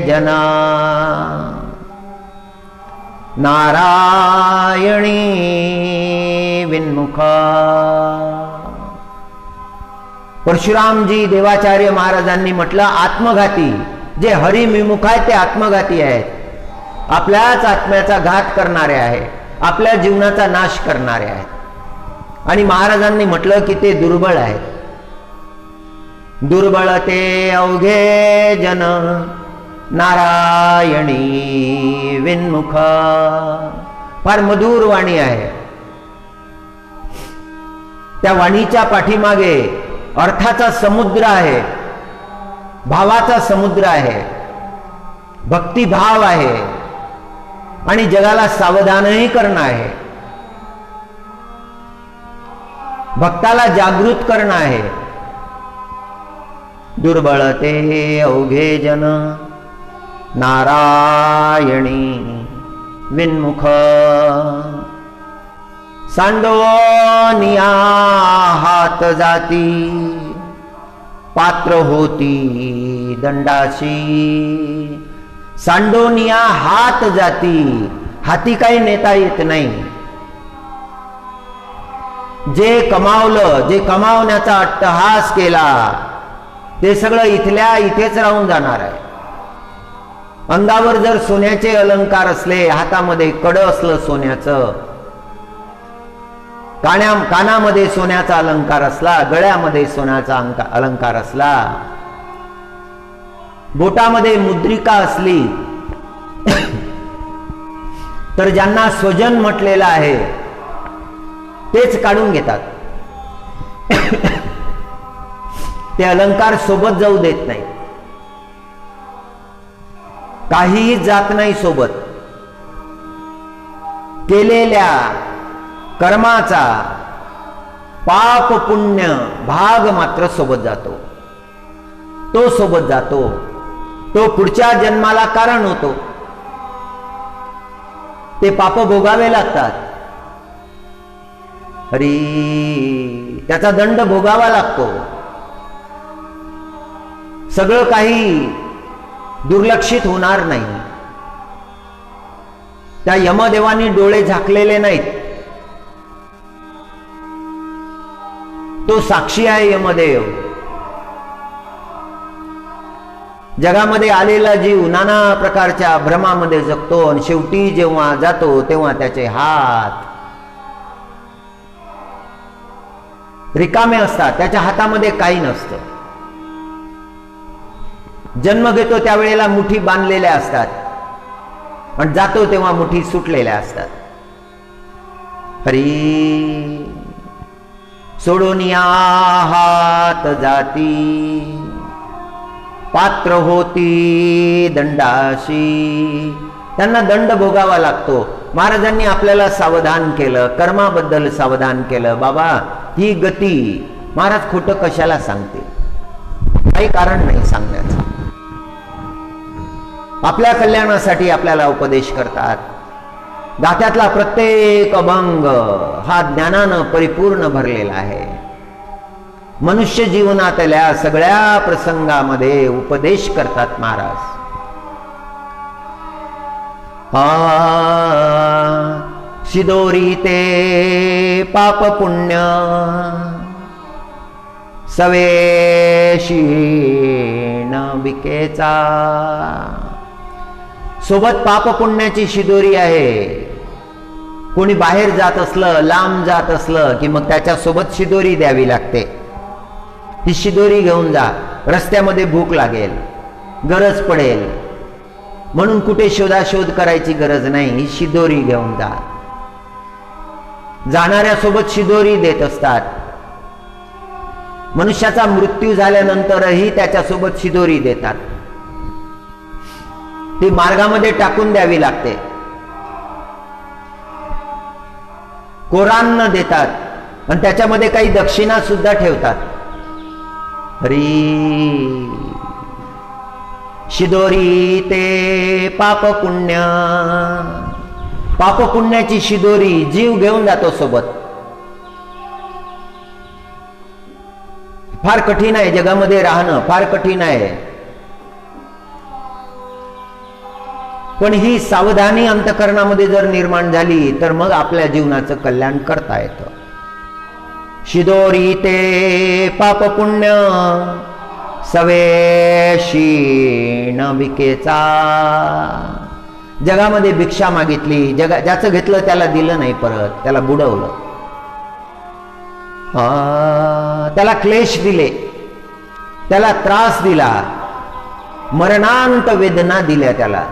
जना नारायणी विन्मुख. परशुरामजी देवाचार्य महाराजांनी म्हटलं, आत्मघाती जे हरिविमुख आहेत ते आत्मघाती आहेत. आपल्याच आत्म्याचा घात करणारे आहे, आपल्या जीवनाचा नाश करणारे आहेत. आणि महाराजांनी म्हटलं की ते दुर्बळ आहेत. दुर्बळते अवघे जन नारायणी विन्मुख. फार मधुर वाणी आहे. त्या वाणीच्या पाठीमागे अर्थाचा समुद्र आहे, भावाचा समुद्र आहे, भक्तिभाव आहे आणि जगाला सावधानही करणं आहे, भक्ताला जागृत करणं आहे. दुर्बळते अवघे जन नारायणी विन्मुख. सांडोनिया हात जाती पात्र होती दंडाशी. सांडोनिया हात जाती, हाती काही नेता येत नाही. जे कमावलं, जे कमावण्याचा अट्टहास केला ते सगळं इथल्या इथेच राहून जाणार आहे. अंगावर जर सोन्याचे अलंकार असले, हातामध्ये कड असलं सोन्याचं, कानामध्ये सोन्याचा अलंकार असला, गळ्यामध्ये सोन्याचा अलंकार असला, बोटामध्ये मुद्रिका असली, तर ज्यांना स्वजन म्हटलेलं आहे तेच काढून घेतात. ते अलंकार सोबत जाऊ देत नाही, काहीही जात नाही सोबत. केलेल्या कर्माचा पाप पुण्य भाग मात्र सोबत जातो. तो सोबत जातो, तो पुढच्या जन्माला कारण होतो. ते पाप भोगावे लागतात. हरी, त्याचा दंड भोगावा लागतो. सगळं काही दुर्लक्षित होणार नाही. त्या यमदेवानी डोळे झाकलेले नाहीत. तो साक्षी आहे यमदेव. जगामध्ये आलेला जीव नाना प्रकारच्या भ्रमामध्ये जगतो आणि शेवटी जेव्हा जातो तेव्हा त्याचे हात रिकामे असतात, त्याच्या हातामध्ये काही नसतं. जन्म घेतो त्यावेळेला मुठी बांधलेल्या असतात आणि जातो तेव्हा मुठी सुटलेल्या असतात. हरी सोडून या हात जाती, पात्र होती दंडाशी. त्यांना दंड भोगावा लागतो. महाराजांनी आपल्याला सावधान केलं, कर्माबद्दल सावधान केलं. बाबा ही गती, महाराज खोटं कशाला सांगते, काही कारण नाही सांगण्याचं. आपल्या कल्याणासाठी आपल्याला उपदेश करतात. गाथ्यातला प्रत्येक अभंग हा ज्ञानानं परिपूर्ण भरलेला आहे. मनुष्य जीवनातल्या सगळ्या प्रसंगामध्ये उपदेश करतात महाराज. शिदोरी ते पाप पुण्य सवेशी न बिकेचा. सोबत पाप पुण्याची शिदोरी आहे. कोणी बाहेर जात असलं, लांब जात असलं की मग त्याच्या सोबत शिदोरी द्यावी लागते. ही शिदोरी घेऊन जा. रस्त्यामध्ये भूक लागेल, गरज पडेल, म्हणून कुठे शोधाशोध करायची गरज नाही. ही शिदोरी घेऊन जा. जाणाऱ्या सोबत शिदोरी देत असतात. मनुष्याचा मृत्यू झाल्यानंतरही त्याच्यासोबत शिदोरी देतात. ती मार्गामध्ये टाकून द्यावी लागते. कोरान देतात आणि त्याच्यामध्ये काही दक्षिणा सुद्धा ठेवतात. हरी शिदोरी ते पाप पुण्य. पाप पुण्याची शिदोरी जीव घेऊन जातो सोबत. फार कठीण आहे जगामध्ये राहणं, फार कठीण आहे. पण ही सावधानी अंतःकरणामध्ये जर निर्माण झाली तर मग आपल्या जीवनाचं कल्याण करता येतं. शिदोरी ते पाप पुण्य सवेशी न बिकेचा. जगामध्ये भिक्षा मागितली, ज्याचं घेतलं त्याला दिलं नाही, परत त्याला बुडवलं. त्याला क्लेश दिले, त्याला त्रास दिला, मरणांत वेदना दिल्या त्याला.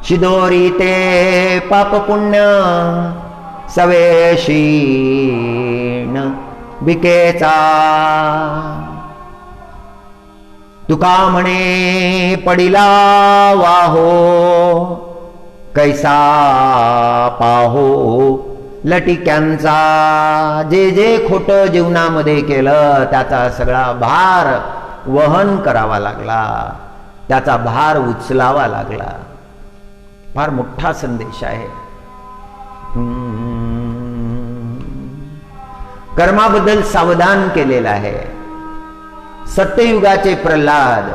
शिदोरी ते पाप पुण्य सवेशी न बिकेचा. तुका म्हणे पडिला वाहो कैसा पाहो लटिक्यांचा. जे जे खोटं जीवनामध्ये केलं त्याचा सगळा भार वहन करावा लागला, त्याचा भार उचलावा लागला. फार मोठा संदेश आहे. कर्माबद्दल सावधान केलेला आहे. सत्ययुगाचे प्रल्हाद,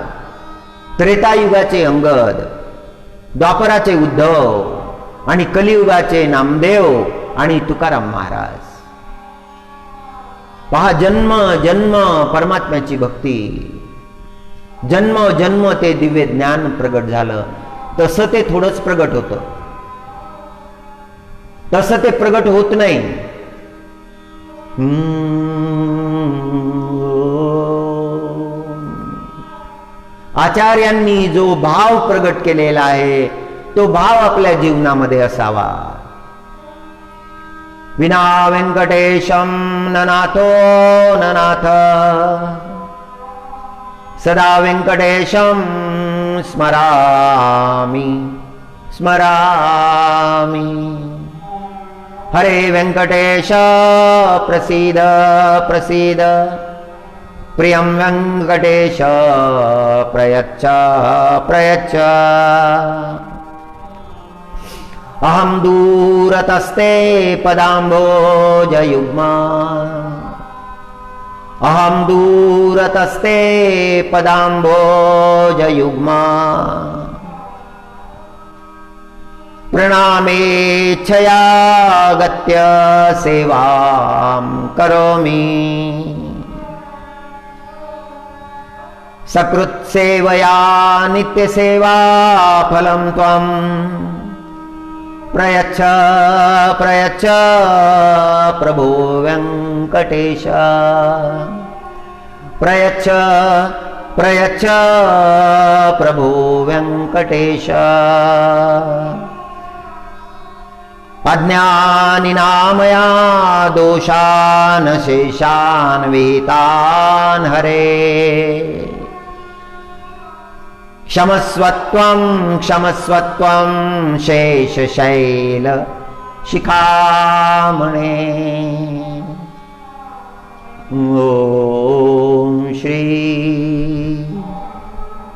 त्रेतायुगाचे अंगद, द्वापराचे उद्धव आणि कलियुगाचे नामदेव आणि तुकाराम महाराज. पहा, जन्म जन्म परमात्म्याची भक्ती, जन्म जन्म ते दिव्य ज्ञान प्रगट झालं. तसं ते थोडंच प्रगट होतं, तसं ते प्रगट होत नाही. आचार्यांनी जो भाव प्रगट केलेला आहे तो भाव आपल्या जीवनामध्ये असावा. विना व्यंकटेशम ननाथो ननाथ, सदा व्यंकटेशम स्मरामि स्मरामि. हरे व्यंकटेश प्रसीद प्रसीद, प्रियं व्यंकटेश प्रयच्छ प्रयच्छ. अहं दूरतस्ते पदाम्भोजयुग्मा, अहं दूरतस्ते पदाम्भोजयुग्मा. प्रणामेच्छया गत्य सेवां करोमि। सकृत्सेवया नित्यसेवा फलं त्वं प्रयच्छ प्रयच्छ प्रभो वेङ्कटेश। प्रयच्छ प्रयच्छ प्रभो वेङ्कटेश। अज्ञानिनां मया दोषान् शेषान् विहितान् हरे। क्षमस्वत्वं क्षमस्वत्वं शेषशैल शिखामणे। ओम श्री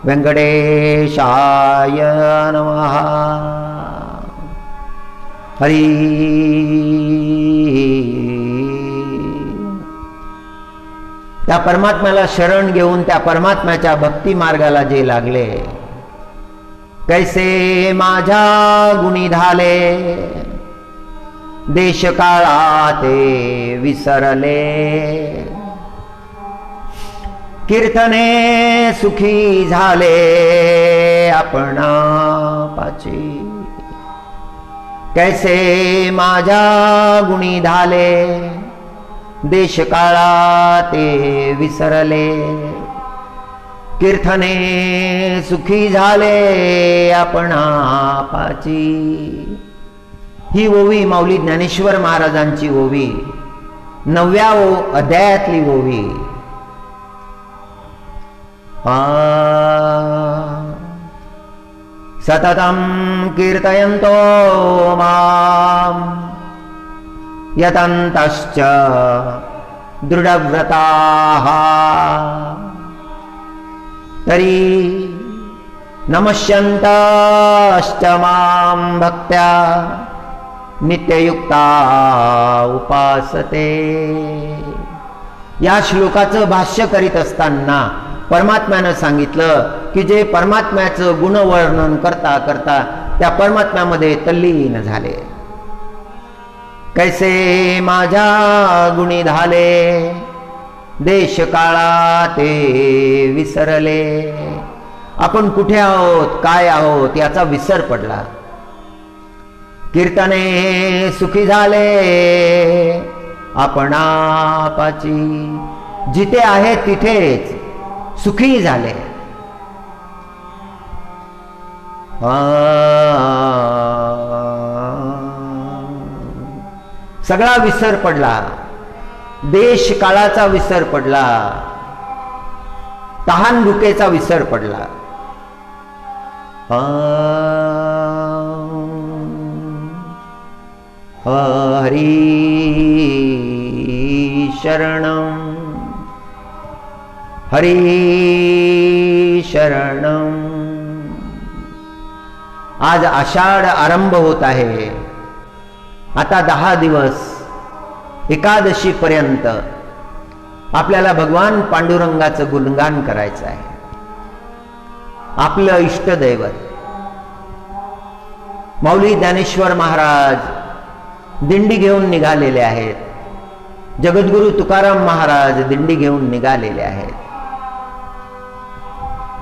वेंकटेशाय नमः। हरी। त्या परमात्म्याला शरण घेऊन त्या परमात्म्याच्या भक्ती मार्गाला जे लागले, कैसे माझ्या गुणी झाले, देश काळा ते विसरले, कीर्तने सुखी झाले आपणापाची। कैसे माझ्या गुणी झाले, देश काळा ते विसरले, कीर्तने सुखी झाले आपणापाची। ही ओवी माऊली ज्ञानेश्वर महाराजांची ओवी, 9व्या अध्यायातली ओवी। सततं कीर्तयन्तो मां यतन्तश्च दृढव्रताः तरी नमस्यन्तश्च मां भक्त्या नित्ययुक्ता उपासते। या श्लोकाचं भाष्य करीत असताना परमात्म्यानं सांगितलं की जे परमात्म्याचं गुणवर्णन करता करता त्या परमात्म्यामध्ये तल्लीन झाले। कैसे माझ्या गुणी झाले, देश काळा ते विसरले। आपण कुठे आहोत, काय आहोत याचा विसर पडला। कीर्तने सुखी झाले आपणापाची, जिथे आहे तिथेच सुखी झाले। सगळा विसर पडला, देश काळाचा विसर पडला, तहान भुकेचा विसर पडला। हरी शरणं हरी शरणं। आज आषाढ आरंभ होत आहे। आता 10 दिवस एकादशी पर्यंत आपल्याला भगवान पांडुरंगाचं गुणगान करायचं आहे। आपलं इष्टदैवत माऊली ज्ञानेश्वर महाराज दिंडी घेऊन निघालेले आहेत। जगद्गुरु तुकाराम महाराज दिंडी घेऊन निघालेले आहेत।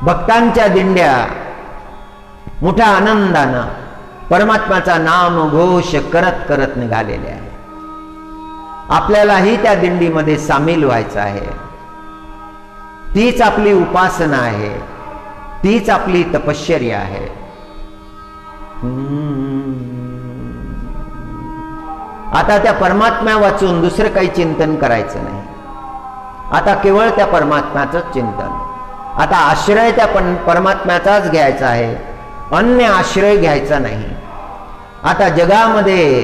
भक्तांच्या दिंड्या मोठ्या आनंदानं परमात्म्याचा नाम घोष करत करत निघालेले आहेत। आपल्यालाही त्या दिंडीमध्ये सामील व्हायचं आहे। तीच आपली उपासना आहे, तीच आपली तपश्चर्या आहे। आता त्या परमात्म्या वाचून दुसरं काही चिंतन करायचं नाही। आता केवळ त्या परमात्म्याचंच चिंतन। आता आश्रय त्या परमात्म्याचाच घ्यायचा आहे, अन्य आश्रय घ्यायचा नाही। आता जगामध्ये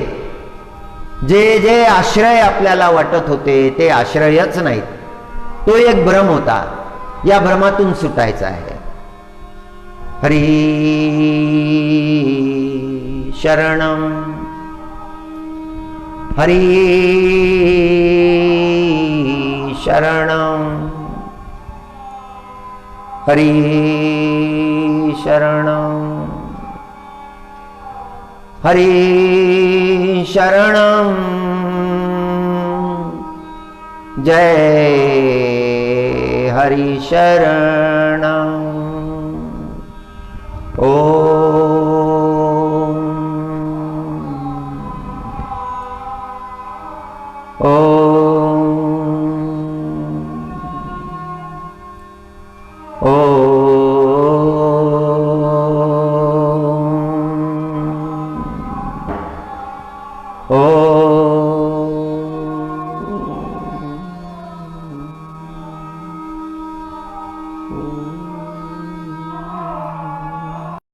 जे जे आश्रय आपल्याला वाटत होते ते आश्रयच नाहीत, तो एक भ्रम होता। या भ्रमातून सुटायचं आहे। हरी शरणं हरी शरणं हरी शरणं। हरि शरणं जय हरि शरणं। ओ